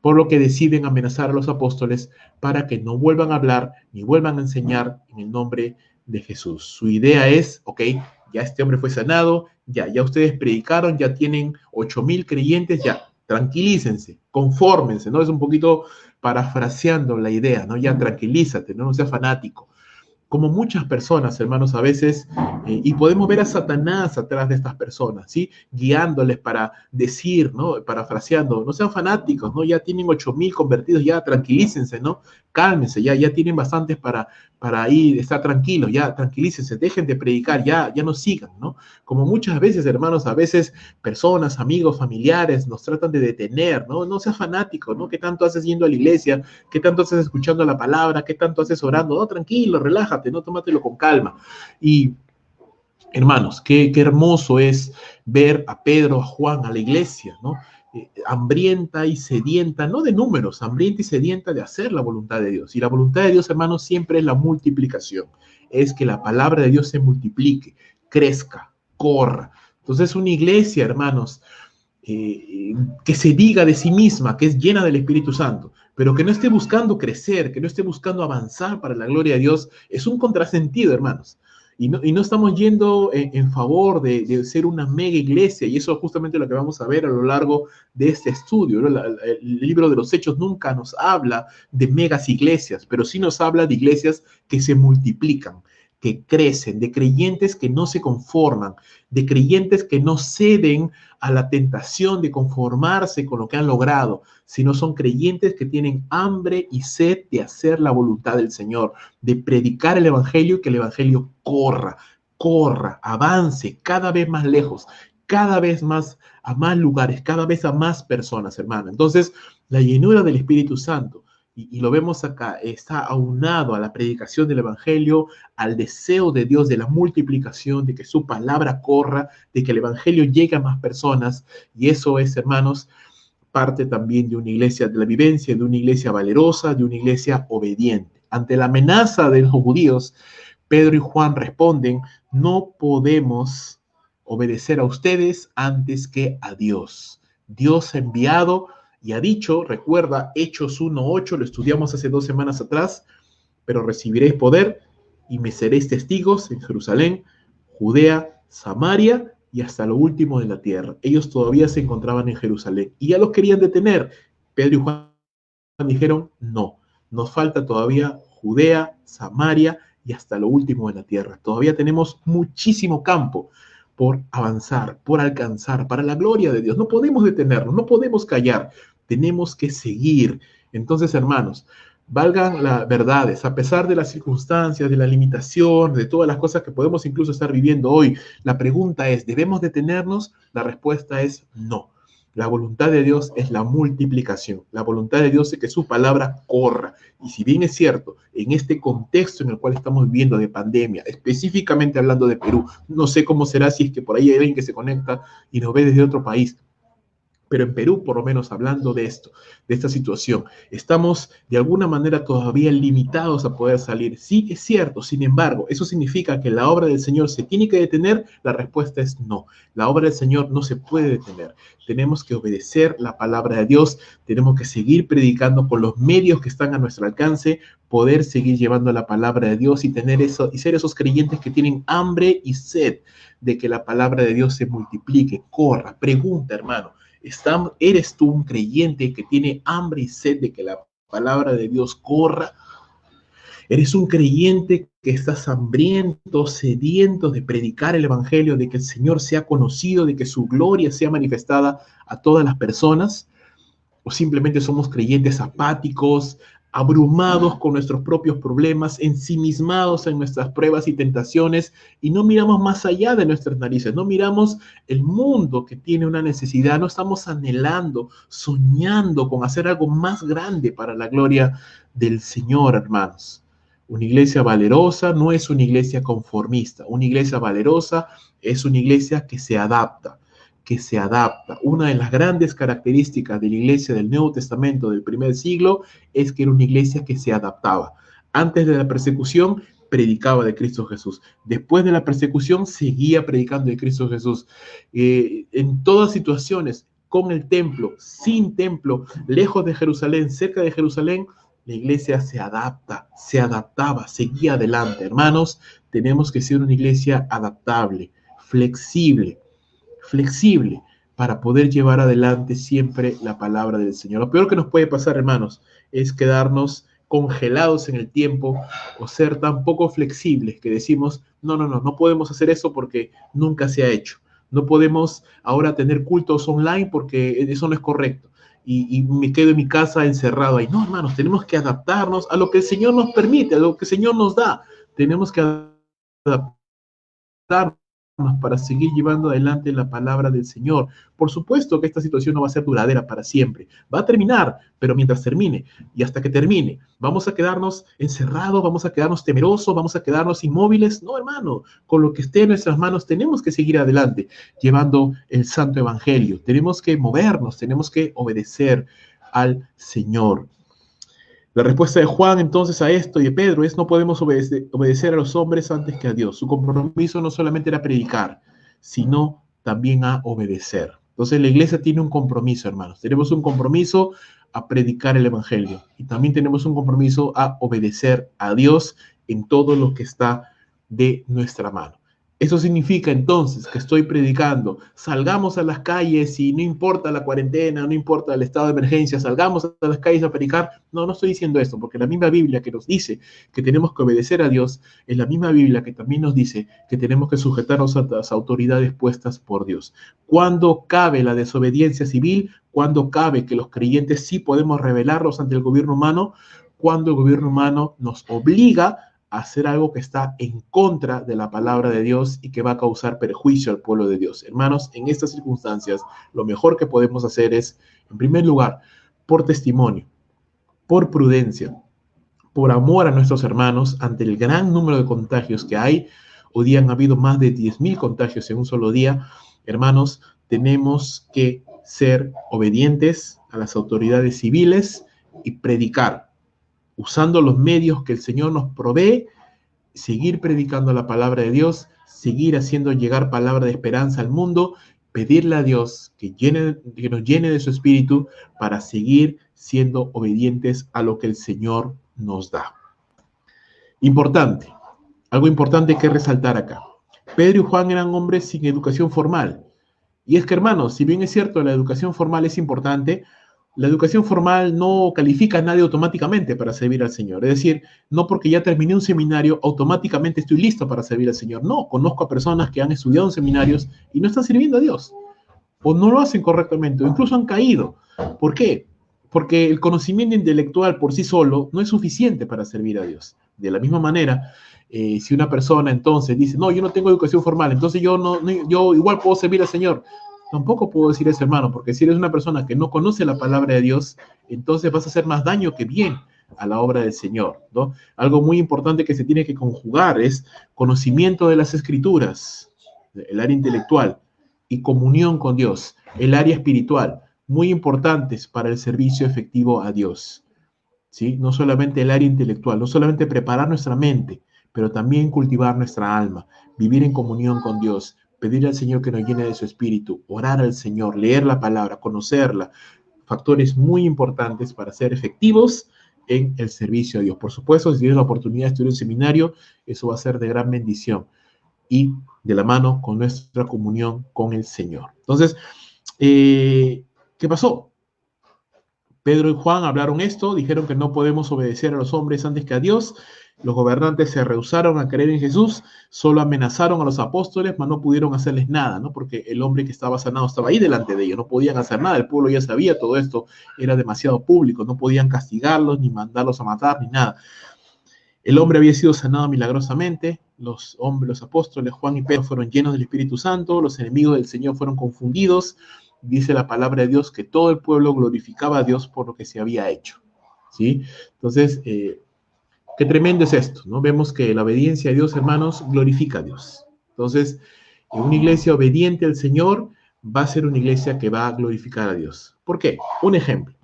Por lo que deciden amenazar a los apóstoles para que no vuelvan a hablar ni vuelvan a enseñar en el nombre de Jesús. Su idea es, ok, ya este hombre fue sanado, ya ustedes predicaron, ya tienen 8,000 creyentes, ya, tranquilícense, confórmense, ¿no? Es un poquito parafraseando la idea, ¿no? Ya tranquilízate, no seas fanático. Como muchas personas, hermanos, a veces, y podemos ver a Satanás atrás de estas personas, ¿sí? Guiándoles para decir, ¿no? Parafraseando, no sean fanáticos, ¿no? Ya tienen 8,000 convertidos, ya tranquilícense, ¿no? Cálmense, ya tienen bastantes para ir, estar tranquilos, ya tranquilícense, dejen de predicar, ya no sigan, ¿no? Como muchas veces, hermanos, a veces personas, amigos, familiares nos tratan de detener, ¿no? No seas fanático, ¿no? ¿Qué tanto haces yendo a la iglesia? ¿Qué tanto haces escuchando la palabra? ¿Qué tanto haces orando? No, tranquilo, relájate, no, tómatelo con calma. Y hermanos, qué hermoso es ver a Pedro, a Juan, a la iglesia, ¿no? Hambrienta y sedienta, no de números, hambrienta y sedienta de hacer la voluntad de Dios. Y la voluntad de Dios, hermanos, siempre es la multiplicación. Es que la palabra de Dios se multiplique, crezca, corra. Entonces, una iglesia, hermanos, que se diga de sí misma que es llena del Espíritu Santo, pero que no esté buscando crecer, que no esté buscando avanzar para la gloria de Dios, es un contrasentido, hermanos. Y no estamos yendo en favor de ser una mega iglesia, y eso es justamente lo que vamos a ver a lo largo de este estudio, ¿no? El libro de los Hechos nunca nos habla de megas iglesias, pero sí nos habla de iglesias que se multiplican, que crecen, de creyentes que no se conforman, de creyentes que no ceden a la tentación de conformarse con lo que han logrado, sino son creyentes que tienen hambre y sed de hacer la voluntad del Señor, de predicar el Evangelio y que el Evangelio corra, avance cada vez más lejos, cada vez más a más lugares, cada vez a más personas, hermano. Entonces, la llenura del Espíritu Santo, y lo vemos acá, está aunado a la predicación del Evangelio, al deseo de Dios de la multiplicación, de que su palabra corra, de que el Evangelio llegue a más personas, y eso es, hermanos, parte también de una iglesia de la vivencia, de una iglesia valerosa, de una iglesia obediente. Ante la amenaza de los judíos, Pedro y Juan responden, no podemos obedecer a ustedes antes que a Dios. Dios ha enviado y ha dicho, recuerda, Hechos 1:8, lo estudiamos hace 2 semanas atrás, pero recibiréis poder y me seréis testigos en Jerusalén, Judea, Samaria y hasta lo último de la tierra. Ellos todavía se encontraban en Jerusalén y ya los querían detener. Pedro y Juan dijeron, no, nos falta todavía Judea, Samaria y hasta lo último de la tierra. Todavía tenemos muchísimo campo por avanzar, por alcanzar, para la gloria de Dios. No podemos detenernos, no podemos callar, tenemos que seguir. Entonces, hermanos, valgan las verdades, a pesar de las circunstancias, de la limitación, de todas las cosas que podemos incluso estar viviendo hoy. La pregunta es, ¿debemos detenernos? La respuesta es no. La voluntad de Dios es la multiplicación. La voluntad de Dios es que su palabra corra. Y si bien es cierto, en este contexto en el cual estamos viviendo de pandemia, específicamente hablando de Perú, no sé cómo será si es que por ahí hay alguien que se conecta y nos ve desde otro país, pero en Perú, por lo menos hablando de esto, de esta situación, estamos de alguna manera todavía limitados a poder salir. Sí, es cierto, sin embargo, ¿eso significa que la obra del Señor se tiene que detener? La respuesta es no. La obra del Señor no se puede detener. Tenemos que obedecer la palabra de Dios, tenemos que seguir predicando con los medios que están a nuestro alcance, poder seguir llevando la palabra de Dios y tener eso, y ser esos creyentes que tienen hambre y sed de que la palabra de Dios se multiplique, corra. Pregunta, hermano. ¿Eres tú un creyente que tiene hambre y sed de que la palabra de Dios corra. Eres un creyente que estás hambriento, sediento de predicar el Evangelio, de que el Señor sea conocido, de que su gloria sea manifestada a todas las personas. O simplemente somos creyentes apáticos, abrumados con nuestros propios problemas, ensimismados en nuestras pruebas y tentaciones, y no miramos más allá de nuestras narices, no miramos el mundo que tiene una necesidad, no estamos anhelando, soñando con hacer algo más grande para la gloria del Señor, hermanos. Una iglesia valerosa no es una iglesia conformista, una iglesia valerosa es una iglesia que se adapta, que se adapta. Una de las grandes características de la iglesia del Nuevo Testamento del primer siglo es que era una iglesia que se adaptaba. Antes de la persecución, predicaba de Cristo Jesús. Después de la persecución, seguía predicando de Cristo Jesús. En todas situaciones, con el templo, sin templo, lejos de Jerusalén, cerca de Jerusalén, la iglesia se adapta, se adaptaba, seguía adelante. Hermanos, tenemos que ser una iglesia adaptable, flexible, para poder llevar adelante siempre la palabra del Señor. Lo peor que nos puede pasar, hermanos, es quedarnos congelados en el tiempo o ser tan poco flexibles que decimos, no podemos hacer eso porque nunca se ha hecho. No podemos ahora tener cultos online porque eso no es correcto. Y me quedo en mi casa encerrado ahí. No, hermanos, tenemos que adaptarnos a lo que el Señor nos permite, a lo que el Señor nos da. Tenemos que adaptarnos para seguir llevando adelante la palabra del Señor. Por supuesto que esta situación no va a ser duradera para siempre. Va a terminar, pero mientras termine y hasta que termine, ¿vamos a quedarnos encerrados? ¿Vamos a quedarnos temerosos? ¿Vamos a quedarnos inmóviles? No, hermano. Con lo que esté en nuestras manos tenemos que seguir adelante, llevando el santo evangelio. Tenemos que movernos, tenemos que obedecer al Señor. La respuesta de Juan entonces a esto y de Pedro es: no podemos obedecer a los hombres antes que a Dios. Su compromiso no solamente era predicar, sino también a obedecer. Entonces la iglesia tiene un compromiso, hermanos. Tenemos un compromiso a predicar el evangelio y también tenemos un compromiso a obedecer a Dios en todo lo que está de nuestra mano. Eso significa entonces que estoy predicando, salgamos a las calles y no importa la cuarentena, no importa el estado de emergencia, salgamos a las calles a predicar. No estoy diciendo esto, porque la misma Biblia que nos dice que tenemos que obedecer a Dios, es la misma Biblia que también nos dice que tenemos que sujetarnos a las autoridades puestas por Dios. ¿Cuándo cabe la desobediencia civil? ¿Cuándo cabe que los creyentes sí podemos rebelarnos ante el gobierno humano? Cuando el gobierno humano nos obliga hacer algo que está en contra de la palabra de Dios y que va a causar perjuicio al pueblo de Dios. Hermanos, en estas circunstancias, lo mejor que podemos hacer es, en primer lugar, por testimonio, por prudencia, por amor a nuestros hermanos, ante el gran número de contagios que hay. Hoy día han habido más de 10,000 contagios en un solo día. Hermanos, tenemos que ser obedientes a las autoridades civiles y predicar, usando los medios que el Señor nos provee, seguir predicando la palabra de Dios, seguir haciendo llegar palabra de esperanza al mundo, pedirle a Dios que nos llene de su espíritu para seguir siendo obedientes a lo que el Señor nos da. Importante, algo importante que resaltar acá. Pedro y Juan eran hombres sin educación formal. Y es que, hermanos, si bien es cierto, la educación formal es importante, la educación formal no califica a nadie automáticamente para servir al Señor. Es decir, no porque ya terminé un seminario, automáticamente estoy listo para servir al Señor. No, conozco a personas que han estudiado en seminarios y no están sirviendo a Dios, o no lo hacen correctamente, o incluso han caído. ¿Por qué? Porque el conocimiento intelectual por sí solo no es suficiente para servir a Dios. De la misma manera, si una persona entonces dice, no, yo no tengo educación formal, entonces yo igual puedo servir al Señor. Tampoco puedo decir eso, hermano, porque si eres una persona que no conoce la palabra de Dios, entonces vas a hacer más daño que bien a la obra del Señor, ¿no? Algo muy importante que se tiene que conjugar es conocimiento de las Escrituras, el área intelectual, y comunión con Dios, el área espiritual, muy importantes para el servicio efectivo a Dios, ¿sí? No solamente el área intelectual, no solamente preparar nuestra mente, pero también cultivar nuestra alma, vivir en comunión con Dios, pedir al Señor que nos llene de su espíritu, orar al Señor, leer la palabra, conocerla, factores muy importantes para ser efectivos en el servicio a Dios. Por supuesto, si tienes la oportunidad de estudiar un seminario, eso va a ser de gran bendición y de la mano con nuestra comunión con el Señor. Entonces, ¿qué pasó? Pedro y Juan hablaron esto, dijeron que no podemos obedecer a los hombres antes que a Dios. Los gobernantes se rehusaron a creer en Jesús, solo amenazaron a los apóstoles, mas no pudieron hacerles nada, ¿no? Porque el hombre que estaba sanado estaba ahí delante de ellos, no podían hacer nada, el pueblo ya sabía todo esto, era demasiado público, no podían castigarlos, ni mandarlos a matar, ni nada. El hombre había sido sanado milagrosamente, los apóstoles Juan y Pedro fueron llenos del Espíritu Santo, los enemigos del Señor fueron confundidos. Dice la palabra de Dios que todo el pueblo glorificaba a Dios por lo que se había hecho, ¿sí? Entonces, qué tremendo es esto, ¿no? Vemos que la obediencia a Dios, hermanos, glorifica a Dios. Entonces, una iglesia obediente al Señor va a ser una iglesia que va a glorificar a Dios. ¿Por qué? Un ejemplo.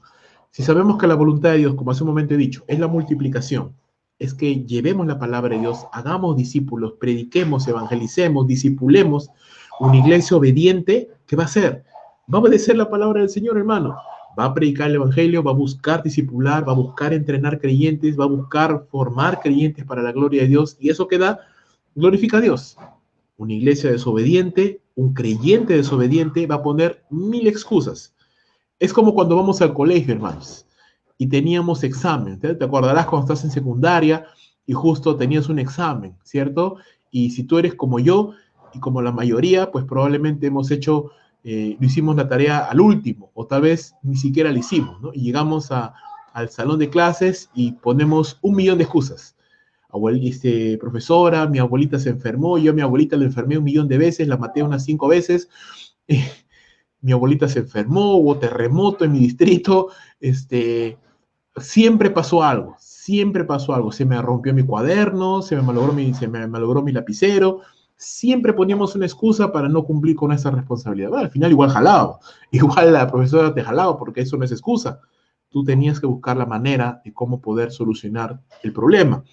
Si sabemos que la voluntad de Dios, como hace un momento he dicho, es la multiplicación, es que llevemos la palabra de Dios, hagamos discípulos, prediquemos, evangelicemos, discipulemos, una iglesia obediente, ¿qué va a hacer? Va a obedecer la palabra del Señor, hermano. Va a predicar el evangelio, va a buscar discipular, va a buscar entrenar creyentes, va a buscar formar creyentes para la gloria de Dios. Y eso que da, glorifica a Dios. Una iglesia desobediente, un creyente desobediente va a poner 1000 excusas. Es como cuando vamos al colegio, hermanos, y teníamos examen. Te acordarás cuando estás en secundaria y justo tenías un examen, ¿cierto? Y si tú eres como yo y como la mayoría, pues probablemente hemos hecho, lo hicimos la tarea al último, o tal vez ni siquiera la hicimos, ¿no? Y llegamos al salón de clases y ponemos 1.000.000 de excusas. Profesora, mi abuelita se enfermó, yo a mi abuelita la enfermé 1.000.000 de veces, la maté unas 5 veces. Mi abuelita se enfermó, hubo terremoto en mi distrito, siempre pasó algo, se me rompió mi cuaderno, se me malogró mi lapicero, siempre poníamos una excusa para no cumplir con esa responsabilidad. Bueno, al final igual jalaba, igual la profesora te jalaba porque eso no es excusa. Tú tenías que buscar la manera de cómo poder solucionar el problema.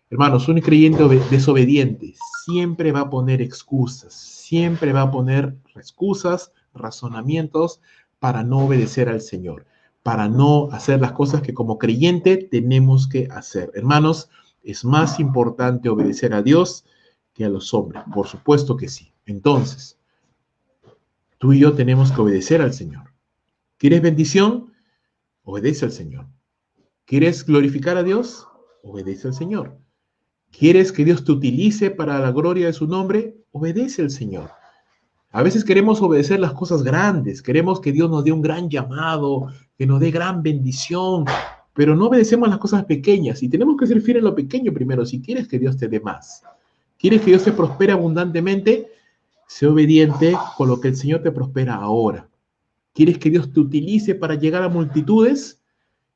Hermanos, un creyente desobediente siempre va a poner excusas, siempre va a poner excusas, razonamientos para no obedecer al Señor, para no hacer las cosas que como creyente tenemos que hacer. Hermanos, es más importante obedecer a Dios que a los hombres. Por supuesto que sí. Entonces, tú y yo tenemos que obedecer al Señor. ¿Quieres bendición? Obedece al Señor. ¿Quieres glorificar a Dios? Obedece al Señor. ¿Quieres que Dios te utilice para la gloria de su nombre? Obedece al Señor. A veces queremos obedecer las cosas grandes, queremos que Dios nos dé un gran llamado, que nos dé gran bendición, pero no obedecemos las cosas pequeñas y tenemos que ser fieles en lo pequeño primero si quieres que Dios te dé más. ¿Quieres que Dios te prospere abundantemente? Sé obediente con lo que el Señor te prospera ahora. ¿Quieres que Dios te utilice para llegar a multitudes?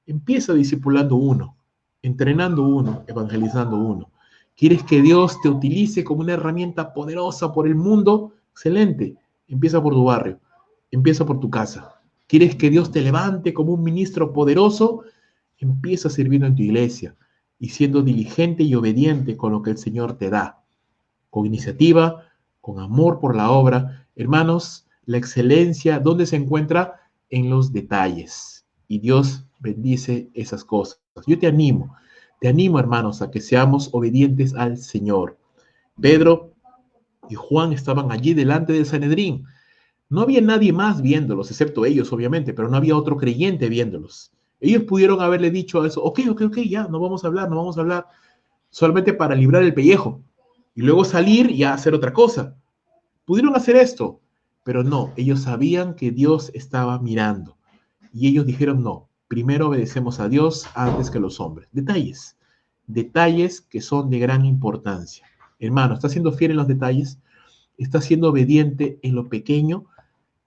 Empieza discipulando uno, entrenando uno, evangelizando uno. ¿Quieres que Dios te utilice como una herramienta poderosa por el mundo? Excelente. Empieza por tu barrio. Empieza por tu casa. ¿Quieres que Dios te levante como un ministro poderoso? Empieza sirviendo en tu iglesia y siendo diligente y obediente con lo que el Señor te da. Con iniciativa, con amor por la obra. Hermanos, la excelencia, ¿dónde se encuentra? En los detalles. Y Dios bendice esas cosas. Yo te animo, hermanos, a que seamos obedientes al Señor. Pedro y Juan estaban allí delante del Sanedrín. No había nadie más viéndolos, excepto ellos, obviamente, pero no había otro creyente viéndolos. Ellos pudieron haberle dicho a eso, ok, ya, no vamos a hablar, solamente para librar el pellejo, y luego salir y hacer otra cosa. Pudieron hacer esto, pero no, ellos sabían que Dios estaba mirando, y ellos dijeron no, primero obedecemos a Dios antes que a los hombres. Detalles que son de gran importancia. Hermano, ¿estás siendo fiel en los detalles? ¿Estás siendo obediente en lo pequeño?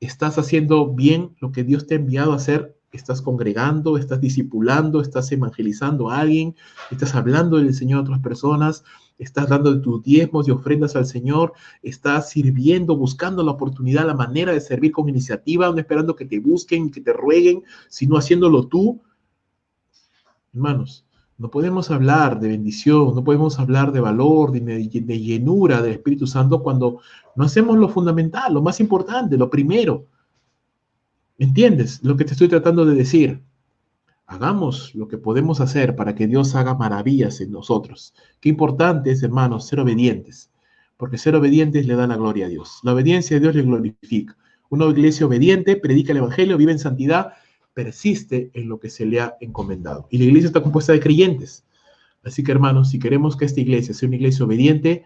¿Estás haciendo bien lo que Dios te ha enviado a hacer? ¿Estás congregando? ¿Estás discipulando? ¿Estás evangelizando a alguien? ¿Estás hablando del Señor a otras personas? ¿Estás dando de tus diezmos y ofrendas al Señor? ¿Estás sirviendo, buscando la oportunidad, la manera de servir con iniciativa, no esperando que te busquen, que te rueguen, sino haciéndolo tú? Hermanos, no podemos hablar de bendición, no podemos hablar de valor, de llenura del Espíritu Santo cuando no hacemos lo fundamental, lo más importante, lo primero. ¿Entiendes lo que te estoy tratando de decir? Hagamos lo que podemos hacer para que Dios haga maravillas en nosotros. Qué importante es, hermanos, ser obedientes, porque ser obedientes le da la gloria a Dios. La obediencia a Dios le glorifica. Una iglesia obediente predica el Evangelio, vive en santidad, persiste en lo que se le ha encomendado. Y la iglesia está compuesta de creyentes. Así que, hermanos, si queremos que esta iglesia sea una iglesia obediente,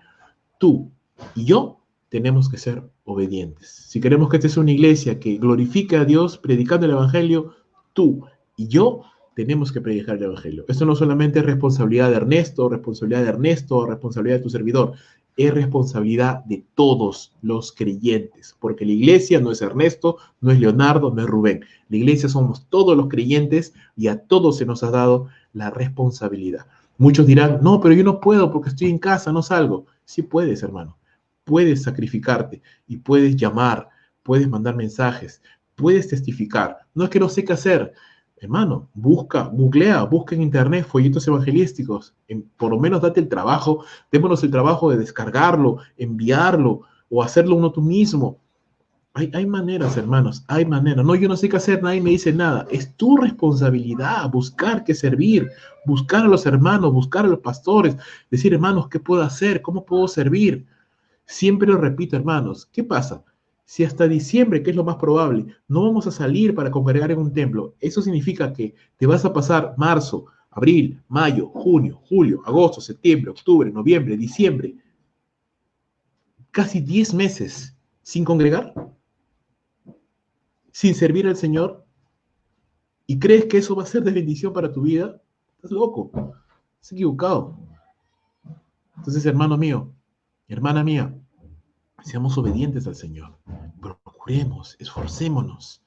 tú y yo tenemos que ser obedientes. Si queremos que esta sea una iglesia que glorifique a Dios predicando el evangelio, tú y yo tenemos que predicar el evangelio. Esto no solamente es responsabilidad de Ernesto, responsabilidad de tu servidor, es responsabilidad de todos los creyentes, porque la iglesia no es Ernesto, no es Leonardo, no es Rubén. La iglesia somos todos los creyentes y a todos se nos ha dado la responsabilidad. Muchos dirán, no, pero yo no puedo porque estoy en casa, no salgo. Sí puedes, hermano. Puedes sacrificarte y puedes llamar, puedes mandar mensajes, puedes testificar. No es que no sé qué hacer. Hermano, googlea, busca en internet folletos evangelísticos. Por lo menos date el trabajo, démonos el trabajo de descargarlo, enviarlo o hacerlo uno tú mismo. Hay maneras, hermanos, hay maneras. No, yo no sé qué hacer, nadie me dice nada. Es tu responsabilidad buscar qué servir, buscar a los hermanos, buscar a los pastores, decir, hermanos, ¿qué puedo hacer? ¿Cómo puedo servir? Siempre lo repito, hermanos, ¿qué pasa? Si hasta diciembre, que es lo más probable, no vamos a salir para congregar en un templo, eso significa que te vas a pasar marzo, abril, mayo, junio, julio, agosto, septiembre, octubre, noviembre, diciembre, casi 10 meses sin congregar, sin servir al Señor, y crees que eso va a ser de bendición para tu vida. Estás loco, estás equivocado. Entonces, hermano mío, hermana mía, seamos obedientes al Señor. Procuremos, esforcémonos.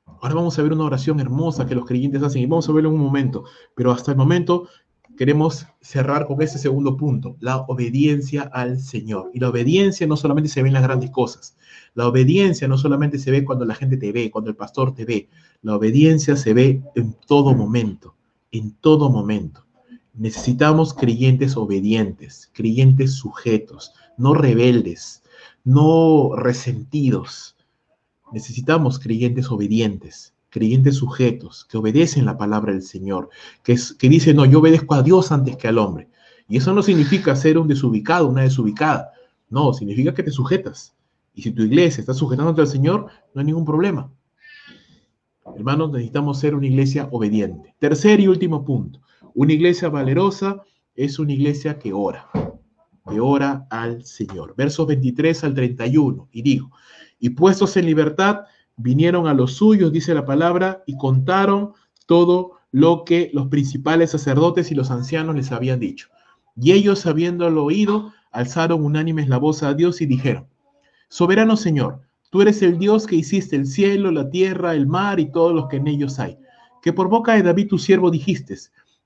Ahora vamos a ver una oración hermosa que los creyentes hacen y vamos a verlo en un momento. Pero hasta el momento queremos cerrar con ese segundo punto, la obediencia al Señor. Y la obediencia no solamente se ve en las grandes cosas. La obediencia no solamente se ve cuando la gente te ve, cuando el pastor te ve. La obediencia se ve en todo momento, en todo momento. Necesitamos creyentes obedientes, creyentes sujetos, no rebeldes, no resentidos. Necesitamos creyentes obedientes, creyentes sujetos, que obedecen la palabra del Señor, que dicen, no, yo obedezco a Dios antes que al hombre. Y eso no significa ser un desubicado, una desubicada. No, significa que te sujetas. Y si tu iglesia está sujetándote al Señor, no hay ningún problema. Hermanos, necesitamos ser una iglesia obediente. Tercer y último punto. Una iglesia valerosa es una iglesia que ora al Señor. Versos 23 al 31. Y digo, y puestos en libertad, vinieron a los suyos, dice la palabra, y contaron todo lo que los principales sacerdotes y los ancianos les habían dicho. Y ellos, habiéndolo oído, alzaron unánimes la voz a Dios y dijeron, soberano Señor, tú eres el Dios que hiciste el cielo, la tierra, el mar y todos los que en ellos hay, que por boca de David tu siervo dijiste,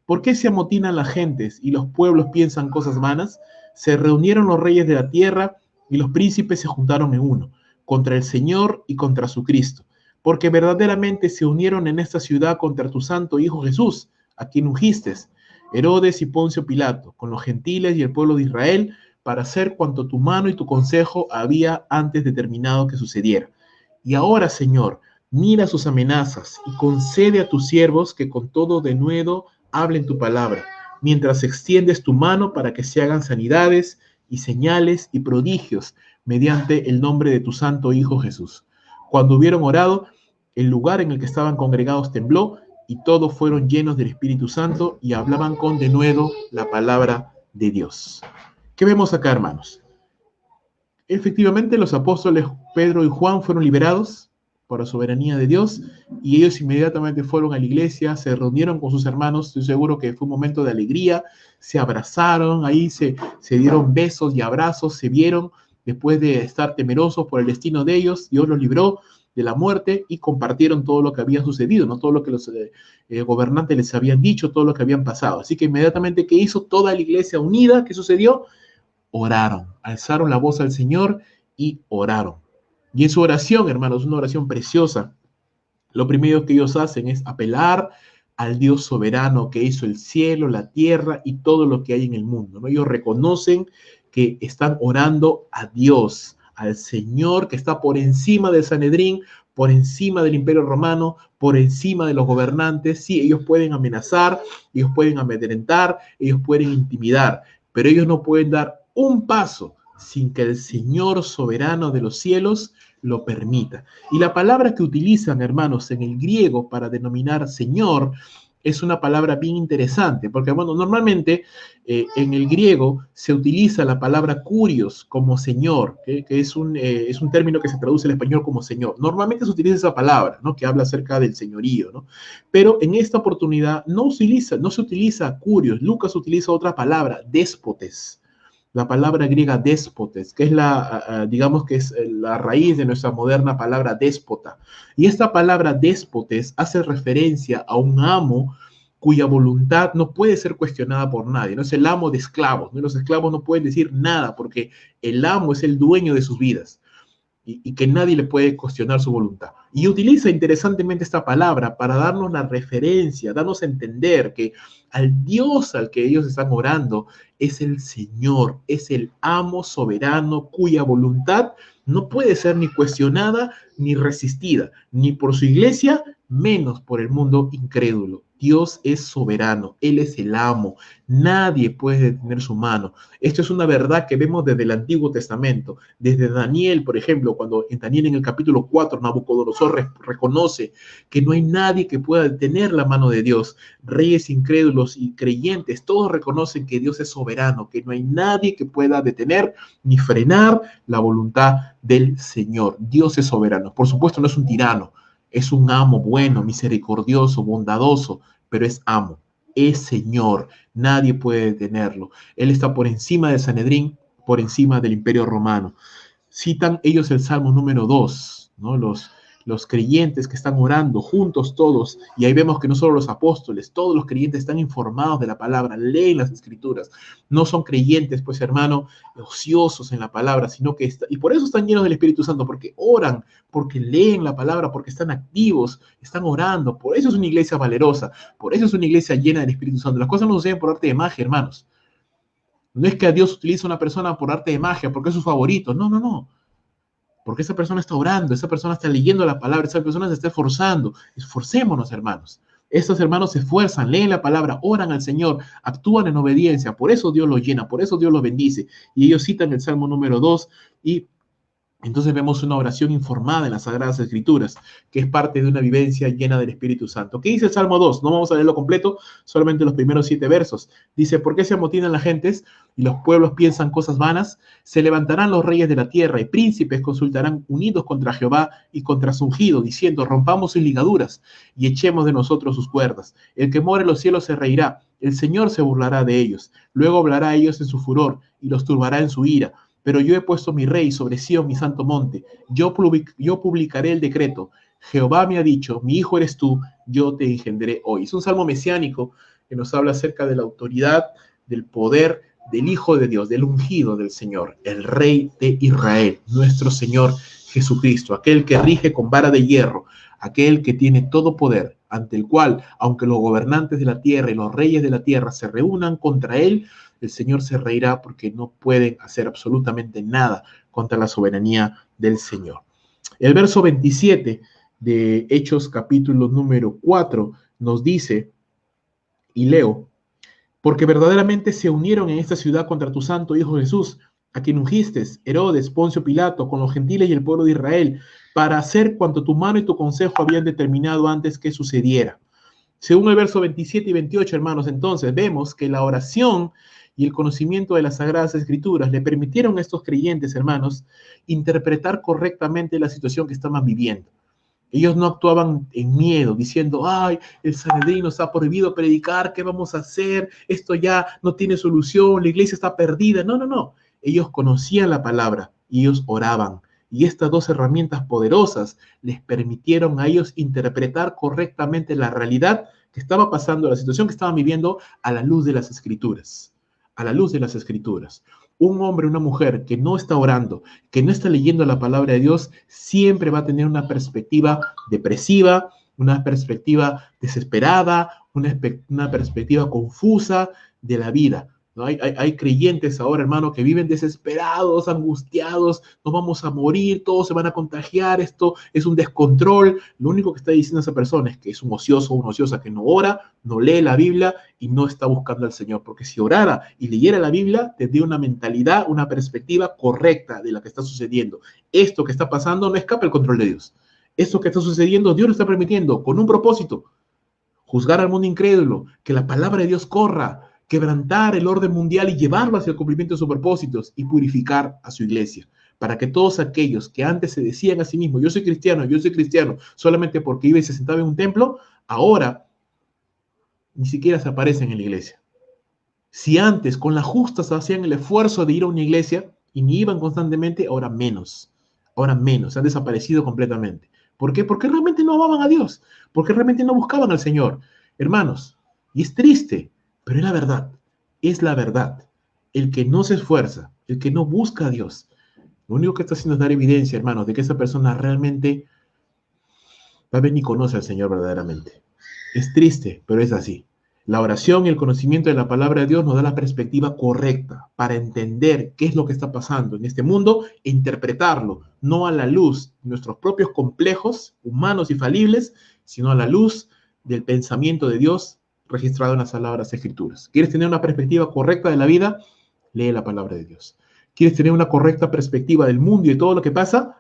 ¿por qué se amotinan las gentes y los pueblos piensan cosas vanas? Se reunieron los reyes de la tierra y los príncipes se juntaron en uno, contra el Señor y contra su Cristo, porque verdaderamente se unieron en esta ciudad contra tu santo Hijo Jesús, a quien ungiste, Herodes y Poncio Pilato, con los gentiles y el pueblo de Israel, para hacer cuanto tu mano y tu consejo había antes determinado que sucediera. Y ahora, Señor, mira sus amenazas y concede a tus siervos que con todo denuedo hablen tu palabra, mientras extiendes tu mano para que se hagan sanidades y señales y prodigios mediante el nombre de tu santo Hijo Jesús. Cuando hubieron orado, el lugar en el que estaban congregados tembló y todos fueron llenos del Espíritu Santo y hablaban con denuedo la palabra de Dios. ¿Qué vemos acá, hermanos? Efectivamente, los apóstoles Pedro y Juan fueron liberados por la soberanía de Dios y ellos inmediatamente fueron a la iglesia, se reunieron con sus hermanos, estoy seguro que fue un momento de alegría, se abrazaron, ahí se dieron besos y abrazos, se vieron después de estar temerosos por el destino de ellos, Dios los libró de la muerte y compartieron todo lo que había sucedido, ¿no? Todo lo que los gobernantes les habían dicho, todo lo que habían pasado. Así que inmediatamente, ¿qué hizo toda la iglesia unida? ¿Qué sucedió? Oraron, alzaron la voz al Señor y oraron. Y en su oración, hermanos, una oración preciosa, lo primero que ellos hacen es apelar al Dios soberano que hizo el cielo, la tierra y todo lo que hay en el mundo, ¿no? Ellos reconocen que están orando a Dios, al Señor que está por encima del Sanedrín, por encima del Imperio Romano, por encima de los gobernantes. Sí, ellos pueden amenazar, ellos pueden amedrentar, ellos pueden intimidar, pero ellos no pueden dar un paso sin que el Señor soberano de los cielos lo permita. Y la palabra que utilizan, hermanos, en el griego para denominar Señor es una palabra bien interesante, porque bueno, normalmente en el griego se utiliza la palabra kurios como Señor, que es un término que se traduce al español como Señor. Normalmente se utiliza esa palabra, ¿no? Que habla acerca del señorío, ¿no? Pero en esta oportunidad no se utiliza kurios. Lucas utiliza otra palabra, déspotes. La palabra griega déspotes, que es digamos que es la raíz de nuestra moderna palabra déspota. Y esta palabra déspotes hace referencia a un amo cuya voluntad no puede ser cuestionada por nadie. No es el amo de esclavos, ¿no? Los esclavos no pueden decir nada porque el amo es el dueño de sus vidas y que nadie le puede cuestionar su voluntad. Y utiliza interesantemente esta palabra para darnos la referencia, darnos a entender que al Dios al que ellos están orando es el Señor, es el amo soberano cuya voluntad no puede ser ni cuestionada ni resistida, ni por su iglesia, menos por el mundo incrédulo. Dios es soberano, Él es el amo, nadie puede detener su mano. Esto es una verdad que vemos desde el Antiguo Testamento, desde Daniel, por ejemplo, cuando en Daniel en el capítulo 4, Nabucodonosor reconoce que no hay nadie que pueda detener la mano de Dios. Reyes incrédulos y creyentes, todos reconocen que Dios es soberano, que no hay nadie que pueda detener ni frenar la voluntad del Señor. Dios es soberano. Por supuesto, no es un tirano, es un amo bueno, misericordioso, bondadoso, pero es amo, es Señor, nadie puede detenerlo. Él está por encima del Sanedrín, por encima del Imperio Romano. Citan ellos el Salmo número 2, ¿no? Los creyentes que están orando juntos todos, y ahí vemos que no solo los apóstoles, todos los creyentes están informados de la palabra, leen las escrituras, no son creyentes, pues hermano, ociosos en la palabra, sino que y por eso están llenos del Espíritu Santo, porque oran, porque leen la palabra, porque están activos, están orando, por eso es una iglesia valerosa, por eso es una iglesia llena del Espíritu Santo. Las cosas no suceden por arte de magia, hermanos. No es que a Dios utilice a una persona por arte de magia, porque es su favorito, no. Porque esa persona está orando, esa persona está leyendo la palabra, esa persona se está esforzando. Esforcémonos, hermanos. Estos hermanos se esfuerzan, leen la palabra, oran al Señor, actúan en obediencia. Por eso Dios los llena, por eso Dios los bendice. Y ellos citan el Salmo número 2 y entonces vemos una oración informada en las Sagradas Escrituras, que es parte de una vivencia llena del Espíritu Santo. ¿Qué dice el Salmo 2? No vamos a leerlo completo, solamente los primeros 7 versos. Dice, ¿por qué se amotinan las gentes y los pueblos piensan cosas vanas? Se levantarán los reyes de la tierra y príncipes consultarán unidos contra Jehová y contra su ungido, diciendo, rompamos sus ligaduras y echemos de nosotros sus cuerdas. El que mora en los cielos se reirá, el Señor se burlará de ellos. Luego hablará a ellos en su furor y los turbará en su ira. Pero yo he puesto mi rey sobre Sión, mi santo monte. Yo publicaré el decreto. Jehová me ha dicho, mi hijo eres tú, yo te engendré hoy. Es un salmo mesiánico que nos habla acerca de la autoridad, del poder del Hijo de Dios, del ungido del Señor, el Rey de Israel, nuestro Señor Jesucristo, aquel que rige con vara de hierro, aquel que tiene todo poder, ante el cual, aunque los gobernantes de la tierra y los reyes de la tierra se reúnan contra él, el Señor se reirá porque no pueden hacer absolutamente nada contra la soberanía del Señor. El verso 27 de Hechos capítulo número 4 nos dice, y leo, porque verdaderamente se unieron en esta ciudad contra tu santo Hijo Jesús, a quien ungiste, Herodes, Poncio Pilato, con los gentiles y el pueblo de Israel, para hacer cuanto tu mano y tu consejo habían determinado antes que sucediera. Según el verso 27 y 28, hermanos, entonces vemos que la oración y el conocimiento de las Sagradas Escrituras le permitieron a estos creyentes, hermanos, interpretar correctamente la situación que estaban viviendo. Ellos no actuaban en miedo, diciendo, ay, el Sanedrín nos ha prohibido predicar, ¿qué vamos a hacer? Esto ya no tiene solución, la iglesia está perdida. No. Ellos conocían la palabra y ellos oraban. Y estas dos herramientas poderosas les permitieron a ellos interpretar correctamente la realidad que estaba pasando, la situación que estaban viviendo a la luz de las Escrituras. A la luz de las Escrituras. Un hombre, una mujer que no está orando, que no está leyendo la palabra de Dios, siempre va a tener una perspectiva depresiva, una perspectiva desesperada, una perspectiva confusa de la vida, ¿no? Hay creyentes ahora, hermano, que viven desesperados, angustiados, nos vamos a morir, todos se van a contagiar, esto es un descontrol. Lo único que está diciendo esa persona es que es un ocioso o una ociosa que no ora, no lee la Biblia y no está buscando al Señor. Porque si orara y leyera la Biblia, tendría una mentalidad, una perspectiva correcta de lo que está sucediendo. Esto que está pasando no escapa al control de Dios. Esto que está sucediendo, Dios lo está permitiendo con un propósito: juzgar al mundo incrédulo, que la palabra de Dios corra, quebrantar el orden mundial y llevarlo hacia el cumplimiento de sus propósitos y purificar a su iglesia, para que todos aquellos que antes se decían a sí mismos, yo soy cristiano, solamente porque iba y se sentaba en un templo, ahora ni siquiera se aparecen en la iglesia. Si antes con las justas hacían el esfuerzo de ir a una iglesia y ni iban constantemente, ahora menos, han desaparecido completamente. ¿Por qué? Porque realmente no amaban a Dios, porque realmente no buscaban al Señor. Hermanos, y es triste, pero es la verdad. El que no se esfuerza, el que no busca a Dios, lo único que está haciendo es dar evidencia, hermanos, de que esa persona realmente tal vez ni conoce al Señor verdaderamente. Es triste, pero es así. La oración y el conocimiento de la palabra de Dios nos da la perspectiva correcta para entender qué es lo que está pasando en este mundo e interpretarlo, no a la luz de nuestros propios complejos humanos y falibles, sino a la luz del pensamiento de Dios registrado en las Sagradas Escrituras. ¿Quieres tener una perspectiva correcta de la vida? Lee la palabra de Dios. ¿Quieres tener una correcta perspectiva del mundo y de todo lo que pasa?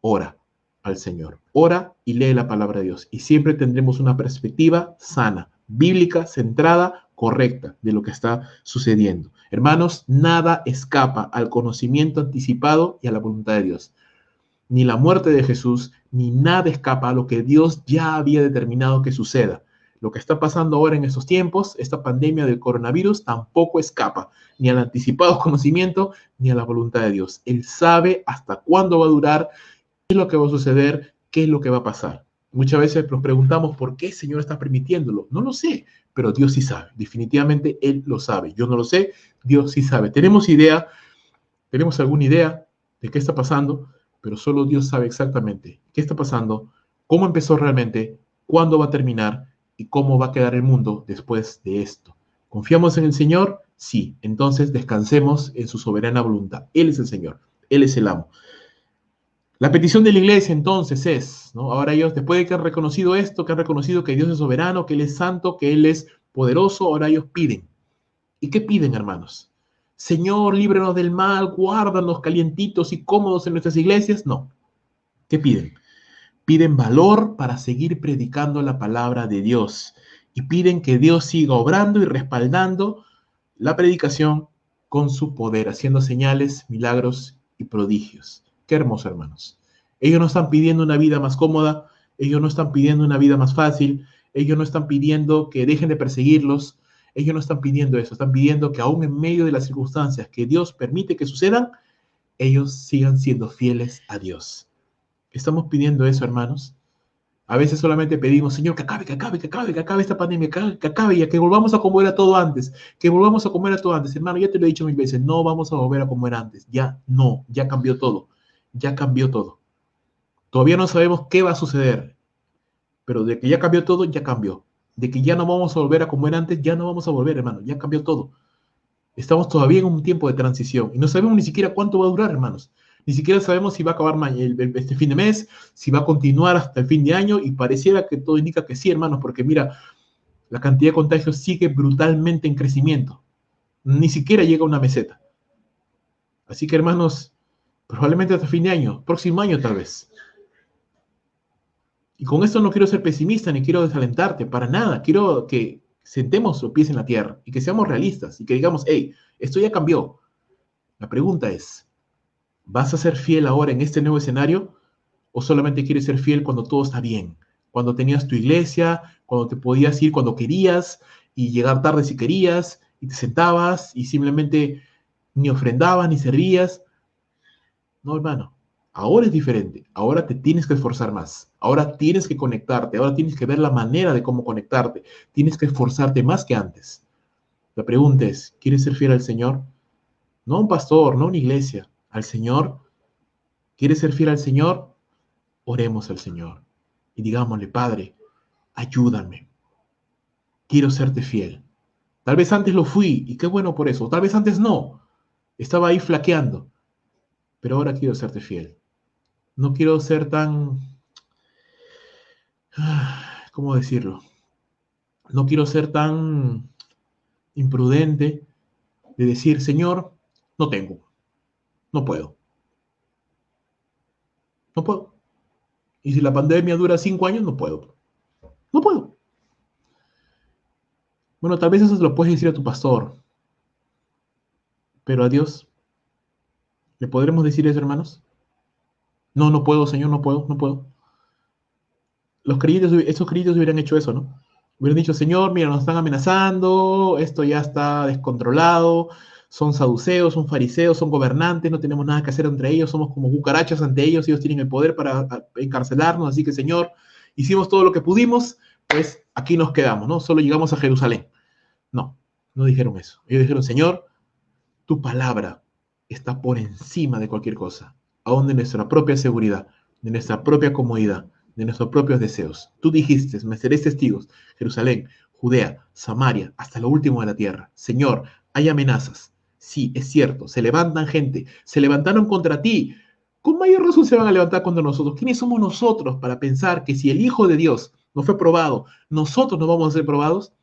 Ora al Señor. Ora y lee la palabra de Dios. Y siempre tendremos una perspectiva sana, bíblica, centrada, correcta de lo que está sucediendo. Hermanos, nada escapa al conocimiento anticipado y a la voluntad de Dios. Ni la muerte de Jesús, ni nada escapa a lo que Dios ya había determinado que suceda. Lo que está pasando ahora en estos tiempos, esta pandemia del coronavirus, tampoco escapa ni al anticipado conocimiento ni a la voluntad de Dios. Él sabe hasta cuándo va a durar, qué es lo que va a suceder, qué es lo que va a pasar. Muchas veces nos preguntamos por qué el Señor está permitiéndolo. No lo sé, pero Dios sí sabe. Definitivamente Él lo sabe. Yo no lo sé, Dios sí sabe. Tenemos alguna idea de qué está pasando, pero solo Dios sabe exactamente qué está pasando, cómo empezó realmente, cuándo va a terminar y cómo va a quedar el mundo después de esto. ¿Confiamos en el Señor? Sí. Entonces descansemos en su soberana voluntad. Él es el Señor, Él es el amo. La petición de la iglesia entonces es, ¿no? Ahora ellos, después de que han reconocido esto, que han reconocido que Dios es soberano, que Él es santo, que Él es poderoso, ahora ellos piden. ¿Y qué piden, hermanos? Señor, líbranos del mal, guárdanos calientitos y cómodos en nuestras iglesias. No. ¿Qué piden? Piden valor para seguir predicando la palabra de Dios. Y piden que Dios siga obrando y respaldando la predicación con su poder, haciendo señales, milagros y prodigios. Qué hermoso, hermanos. Ellos no están pidiendo una vida más cómoda, ellos no están pidiendo una vida más fácil, ellos no están pidiendo que dejen de perseguirlos, ellos no están pidiendo eso, están pidiendo que aún en medio de las circunstancias que Dios permite que sucedan, ellos sigan siendo fieles a Dios. ¿Estamos pidiendo eso, hermanos? A veces solamente pedimos, Señor, que acabe esta pandemia, que acabe ya, que volvamos a como era todo antes, que volvamos a comer a todo antes. Hermano, ya te lo he dicho mil veces, no vamos a volver a como era antes. Ya no, ya cambió todo, ya cambió todo. Todavía no sabemos qué va a suceder, pero de que ya cambió todo, ya cambió. De que ya no vamos a volver a como era antes, ya no vamos a volver, hermano, ya cambió todo. Estamos todavía en un tiempo de transición y no sabemos ni siquiera cuánto va a durar, hermanos. Ni siquiera sabemos si va a acabar este fin de mes, si va a continuar hasta el fin de año, y pareciera que todo indica que sí, hermanos, porque mira, la cantidad de contagios sigue brutalmente en crecimiento. Ni siquiera llega a una meseta. Así que, hermanos, probablemente hasta fin de año, próximo año tal vez. Y con esto no quiero ser pesimista ni quiero desalentarte, para nada. Quiero que sentemos los pies en la tierra y que seamos realistas y que digamos, hey, esto ya cambió. La pregunta es, ¿vas a ser fiel ahora en este nuevo escenario o solamente quieres ser fiel cuando todo está bien? Cuando tenías tu iglesia, cuando te podías ir cuando querías y llegar tarde si querías y te sentabas y simplemente ni ofrendabas ni servías. No, hermano, ahora es diferente. Ahora te tienes que esforzar más. Ahora tienes que conectarte. Ahora tienes que ver la manera de cómo conectarte. Tienes que esforzarte más que antes. La pregunta es, ¿quieres ser fiel al Señor? No a un pastor, no a una iglesia, al Señor. ¿Quieres ser fiel al Señor? Oremos al Señor y digámosle, Padre, ayúdame. Quiero serte fiel. Tal vez antes lo fui y qué bueno por eso. Tal vez antes no. Estaba ahí flaqueando. Pero ahora quiero serte fiel. No quiero ser tan... ¿Cómo decirlo? No quiero ser tan imprudente de decir, Señor, no tengo, no puedo, no puedo. Y si la pandemia dura 5 años, no puedo, no puedo. Bueno, tal vez eso se lo puedes decir a tu pastor, pero a Dios, ¿le podremos decir eso, hermanos? No, no puedo, Señor, no puedo, no puedo. Esos creyentes hubieran hecho eso, ¿no? Hubieran dicho, Señor, mira, nos están amenazando, esto ya está descontrolado, son saduceos, son fariseos, son gobernantes, no tenemos nada que hacer entre ellos, somos como cucarachas ante ellos tienen el poder para encarcelarnos, así que, Señor, hicimos todo lo que pudimos, pues aquí nos quedamos, ¿no? Solo llegamos a Jerusalén. No, no dijeron eso. Ellos dijeron, Señor, tu palabra está por encima de cualquier cosa, aún de nuestra propia seguridad, de nuestra propia comodidad, de nuestros propios deseos. Tú dijiste, me seréis testigos, Jerusalén, Judea, Samaria, hasta lo último de la tierra. Señor, hay amenazas. Sí, es cierto, se levantan gente, se levantaron contra ti. Con mayor razón se van a levantar contra nosotros. ¿Quiénes somos nosotros para pensar que si el Hijo de Dios no fue probado, nosotros no vamos a ser probados?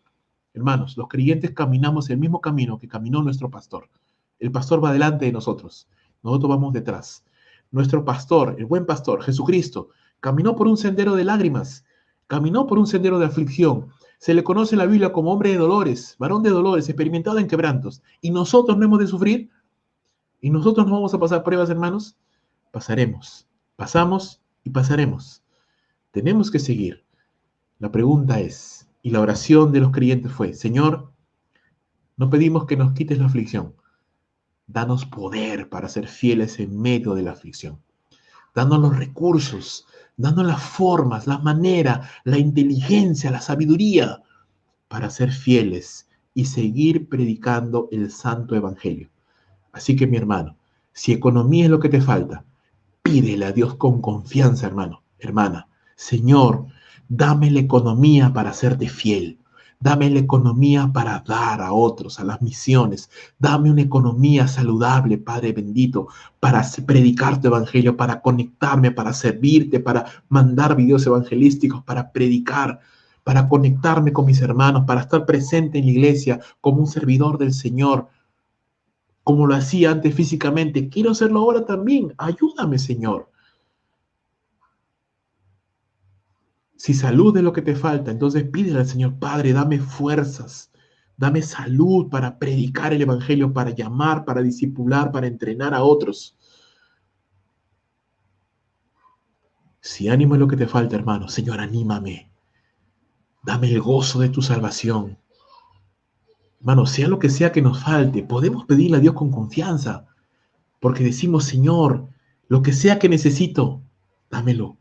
Hermanos, los creyentes caminamos el mismo camino que caminó nuestro pastor. El pastor va delante de nosotros, nosotros vamos detrás. Nuestro pastor, el buen pastor, Jesucristo, caminó por un sendero de lágrimas, caminó por un sendero de aflicción. Se le conoce en la Biblia como hombre de dolores, varón de dolores, experimentado en quebrantos. ¿Y nosotros no hemos de sufrir? ¿Y nosotros no vamos a pasar pruebas, hermanos? Pasaremos, pasamos y pasaremos. Tenemos que seguir. La pregunta es, y la oración de los creyentes fue, Señor, no pedimos que nos quites la aflicción, danos poder para ser fieles en medio de la aflicción. Danos los recursos, danos las formas, la manera, la inteligencia, la sabiduría para ser fieles y seguir predicando el santo evangelio. Así que mi hermano, si economía es lo que te falta, pídele a Dios con confianza, hermano, hermana. Señor, dame la economía para serte fiel. Dame la economía para dar a otros, a las misiones. Dame una economía saludable, Padre bendito, para predicar tu evangelio, para conectarme, para servirte, para mandar videos evangelísticos, para predicar, para conectarme con mis hermanos, para estar presente en la iglesia como un servidor del Señor, como lo hacía antes físicamente. Quiero hacerlo ahora también. Ayúdame, Señor. Si salud es lo que te falta, entonces pídele al Señor, Padre, dame fuerzas, dame salud para predicar el Evangelio, para llamar, para discipular, para entrenar a otros. Si ánimo es lo que te falta, hermano, Señor, anímame. Dame el gozo de tu salvación. Hermano, sea lo que sea que nos falte, podemos pedirle a Dios con confianza, porque decimos, Señor, lo que sea que necesito, dámelo,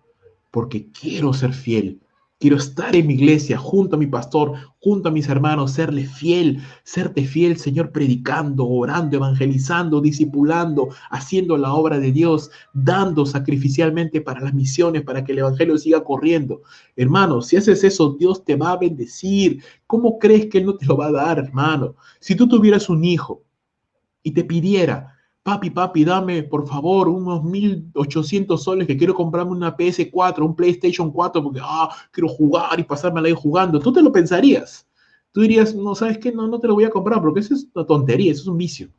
porque quiero ser fiel. Quiero estar en mi iglesia, junto a mi pastor, junto a mis hermanos, serle fiel, serte fiel, Señor, predicando, orando, evangelizando, discipulando, haciendo la obra de Dios, dando sacrificialmente para las misiones, para que el evangelio siga corriendo. Hermano, si haces eso, Dios te va a bendecir. ¿Cómo crees que Él no te lo va a dar, hermano? Si tú tuvieras un hijo y te pidiera, papi, dame por favor unos 1.800 soles que quiero comprarme una PS4, un PlayStation 4 porque quiero jugar y pasarme la vida jugando, tú te lo pensarías. Tú dirías, no, ¿sabes qué? No, no te lo voy a comprar porque eso es una tontería, eso es un vicio.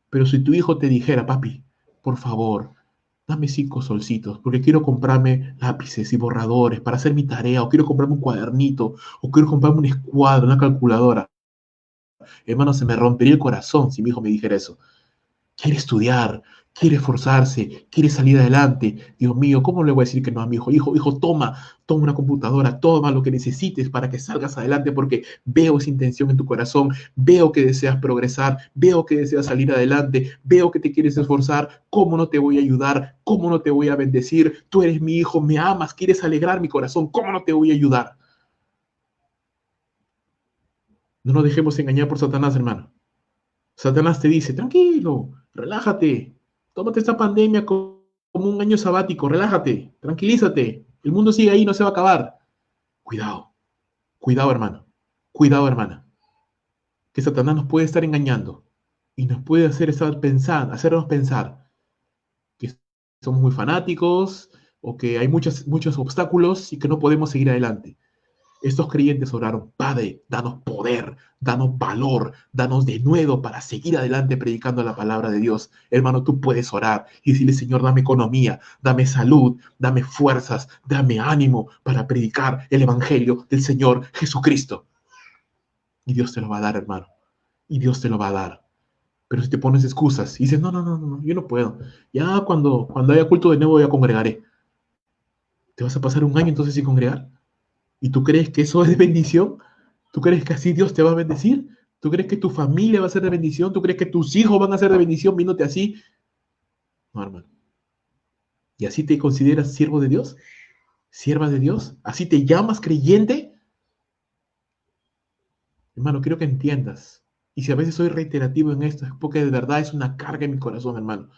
Pero si tu hijo te dijera, papi, por favor, dame 5 solcitos porque quiero comprarme lápices y borradores para hacer mi tarea, o quiero comprarme un cuadernito, o quiero comprarme una escuadra, una calculadora. Hermano, se me rompería el corazón si mi hijo me dijera eso. Quiere estudiar, quiere esforzarse, quiere salir adelante. Dios mío, ¿cómo le voy a decir que no a mi hijo? Hijo, toma una computadora, toma lo que necesites para que salgas adelante, porque veo esa intención en tu corazón, veo que deseas progresar, veo que deseas salir adelante, veo que te quieres esforzar. ¿Cómo no te voy a ayudar? ¿Cómo no te voy a bendecir? Tú eres mi hijo, me amas, quieres alegrar mi corazón. ¿Cómo no te voy a ayudar? No nos dejemos engañar por Satanás, hermano. Satanás te dice, tranquilo, relájate, tómate esta pandemia como un año sabático, relájate, tranquilízate, el mundo sigue ahí, no se va a acabar. Cuidado, cuidado hermano, cuidado hermana. que Satanás nos puede estar engañando y nos puede hacernos pensar que somos muy fanáticos o que hay muchos obstáculos y que no podemos seguir adelante. Estos creyentes oraron: Padre, danos poder, danos valor, danos denuedo para seguir adelante predicando la palabra de Dios. Hermano, tú puedes orar y decirle: Señor, dame economía, dame salud, dame fuerzas, dame ánimo para predicar el evangelio del Señor Jesucristo. Y Dios te lo va a dar, hermano. Y Dios te lo va a dar. Pero si te pones excusas y dices: no, yo no puedo. Ya cuando haya culto de nuevo ya congregaré. ¿Te vas a pasar un año entonces sin congregar? ¿Y tú crees que eso es de bendición? ¿Tú crees que así Dios te va a bendecir? ¿Tú crees que tu familia va a ser de bendición? ¿Tú crees que tus hijos van a ser de bendición viéndote así? No, hermano. ¿Y así te consideras siervo de Dios? ¿Sierva de Dios? ¿Así te llamas creyente? Hermano, quiero que entiendas. Y si a veces soy reiterativo en esto, es porque de verdad es una carga en mi corazón, hermano.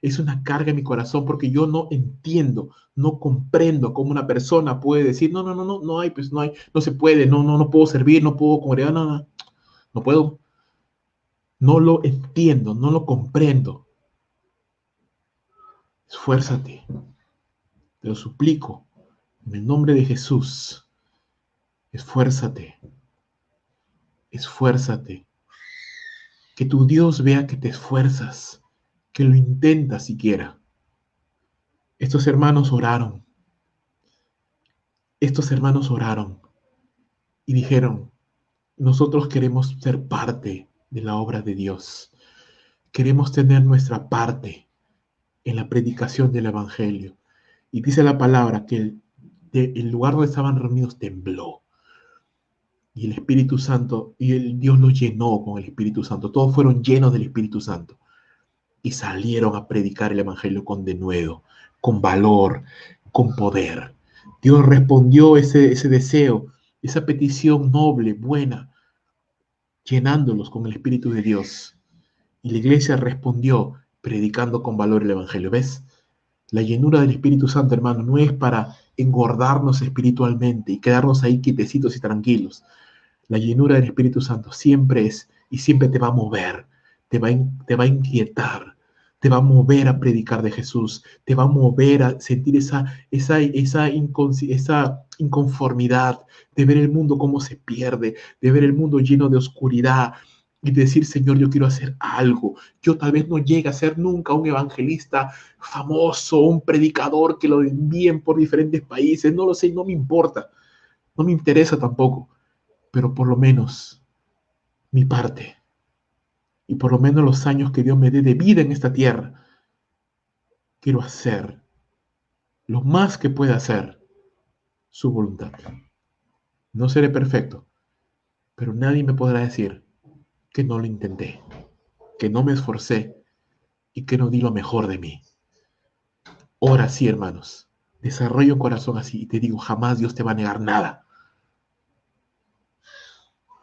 Es una carga en mi corazón porque yo no entiendo, no comprendo cómo una persona puede decir: no hay, pues no hay, no se puede, no puedo servir, no puedo congregar, no puedo. No lo entiendo, no lo comprendo. Esfuérzate, te lo suplico, en el nombre de Jesús. Esfuérzate, esfuérzate. Que tu Dios vea que te esfuerzas, que lo intentas siquiera. Estos hermanos oraron, estos hermanos oraron y dijeron: nosotros queremos ser parte de la obra de Dios. Queremos tener nuestra parte en la predicación del Evangelio. Y dice la palabra que el lugar donde estaban reunidos tembló. Y el Espíritu Santo, y el Dios los llenó con el Espíritu Santo. Todos fueron llenos del Espíritu Santo. Y salieron a predicar el Evangelio con denuedo, con valor, con poder. Dios respondió ese deseo, esa petición noble, buena, llenándolos con el Espíritu de Dios. Y la iglesia respondió predicando con valor el Evangelio. ¿Ves? La llenura del Espíritu Santo, hermano, no es para engordarnos espiritualmente y quedarnos ahí quietecitos y tranquilos. La llenura del Espíritu Santo siempre es y siempre te va a mover, te va a inquietar, te va a mover a predicar de Jesús, te va a mover a sentir esa inconformidad de ver el mundo cómo se pierde, de ver el mundo lleno de oscuridad y decir: Señor, yo quiero hacer algo. Yo tal vez no llegue a ser nunca un evangelista famoso, un predicador que lo envíen por diferentes países, no lo sé, no me importa, no me interesa tampoco, pero por lo menos mi parte y por lo menos los años que Dios me dé de vida en esta tierra, quiero hacer lo más que pueda hacer su voluntad. No seré perfecto, pero nadie me podrá decir que no lo intenté, que no me esforcé y que no di lo mejor de mí. Ora sí, hermanos. Desarrolla un corazón así y te digo: jamás Dios te va a negar nada.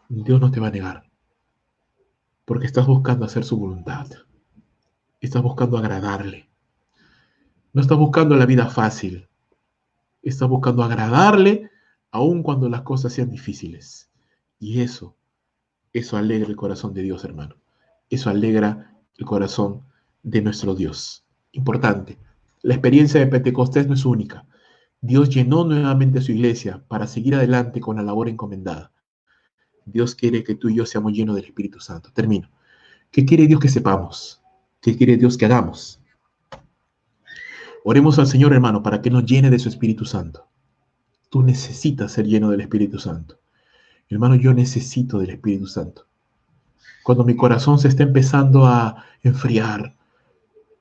Dios no te va a negar porque estás buscando hacer su voluntad. Estás buscando agradarle. No estás buscando la vida fácil. Estás buscando agradarle aun cuando las cosas sean difíciles. Y eso alegra el corazón de Dios, hermano. Eso alegra el corazón de nuestro Dios. Importante. La experiencia de Pentecostés no es única. Dios llenó nuevamente a su iglesia para seguir adelante con la labor encomendada. Dios quiere que tú y yo seamos llenos del Espíritu Santo. Termino. ¿Qué quiere Dios que sepamos? ¿Qué quiere Dios que hagamos? Oremos al Señor, hermano, para que nos llene de su Espíritu Santo. Tú necesitas ser lleno del Espíritu Santo. Hermano, yo necesito del Espíritu Santo. Cuando mi corazón se está empezando a enfriar,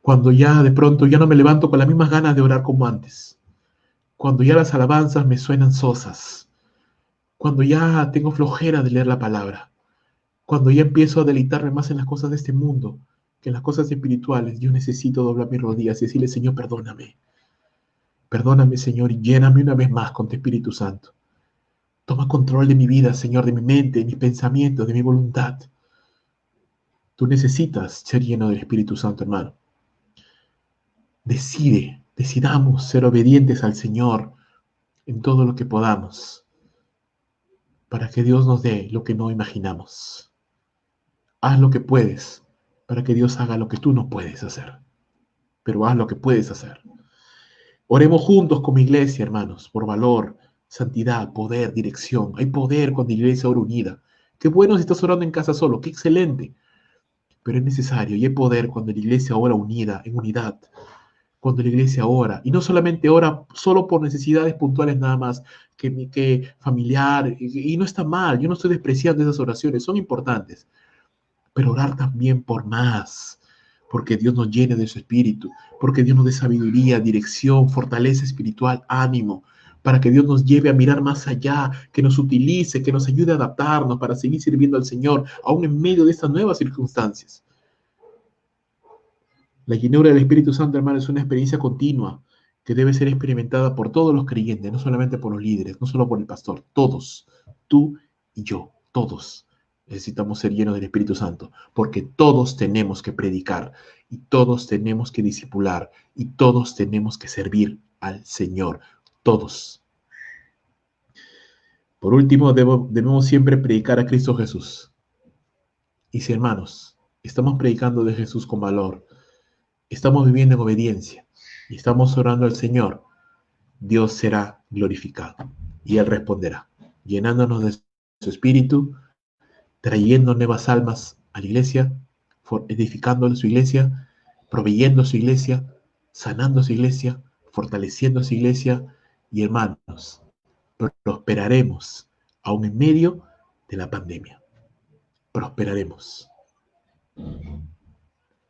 cuando ya de pronto ya no me levanto con las mismas ganas de orar como antes, cuando ya las alabanzas me suenan sosas, cuando ya tengo flojera de leer la palabra, cuando ya empiezo a deleitarme más en las cosas de este mundo que en las cosas espirituales, yo necesito doblar mis rodillas y decirle: Señor, perdóname. Perdóname, Señor, y lléname una vez más con tu Espíritu Santo. Toma control de mi vida, Señor, de mi mente, de mis pensamientos, de mi voluntad. Tú necesitas ser lleno del Espíritu Santo, hermano. Decidamos ser obedientes al Señor en todo lo que podamos, para que Dios nos dé lo que no imaginamos. Haz lo que puedes para que Dios haga lo que tú no puedes hacer. Pero haz lo que puedes hacer. Oremos juntos como iglesia, hermanos, por valor, santidad, poder, dirección. Hay poder cuando la iglesia ora unida. Qué bueno si estás orando en casa solo, qué excelente. Pero es necesario y hay poder cuando la iglesia ora unida, en unidad. Cuando la iglesia ora, y no solamente ora solo por necesidades puntuales nada más, que familiar, y no está mal, yo no estoy despreciando esas oraciones, son importantes, pero orar también por más, porque Dios nos llene de su espíritu, porque Dios nos dé sabiduría, dirección, fortaleza espiritual, ánimo, para que Dios nos lleve a mirar más allá, que nos utilice, que nos ayude a adaptarnos para seguir sirviendo al Señor, aún en medio de estas nuevas circunstancias. La llenura del Espíritu Santo, hermano, es una experiencia continua que debe ser experimentada por todos los creyentes, no solamente por los líderes, no solo por el pastor, todos, tú y yo, todos necesitamos ser llenos del Espíritu Santo, porque todos tenemos que predicar y todos tenemos que discipular y todos tenemos que servir al Señor, todos. Por último, debemos siempre predicar a Cristo Jesús. Y si, hermanos, estamos predicando de Jesús con valor, estamos viviendo en obediencia y estamos orando al Señor, Dios será glorificado y Él responderá, llenándonos de su espíritu, trayendo nuevas almas a la iglesia, edificando su iglesia, proveyendo su iglesia, sanando su iglesia, fortaleciendo su iglesia y hermanos, prosperaremos aún en medio de la pandemia. Prosperaremos.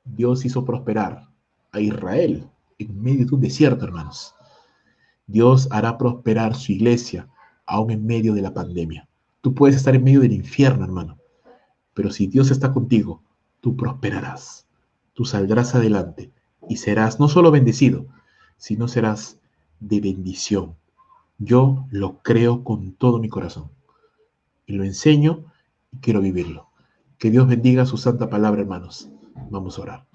Dios hizo prosperar a Israel en medio de un desierto, hermanos. Dios hará prosperar su iglesia aún en medio de la pandemia. Tú puedes estar en medio del infierno, hermano, pero si Dios está contigo, tú prosperarás. Tú saldrás adelante y serás no solo bendecido, sino serás de bendición. Yo lo creo con todo mi corazón y lo enseño y quiero vivirlo. Que Dios bendiga su santa palabra, hermanos. Vamos a orar.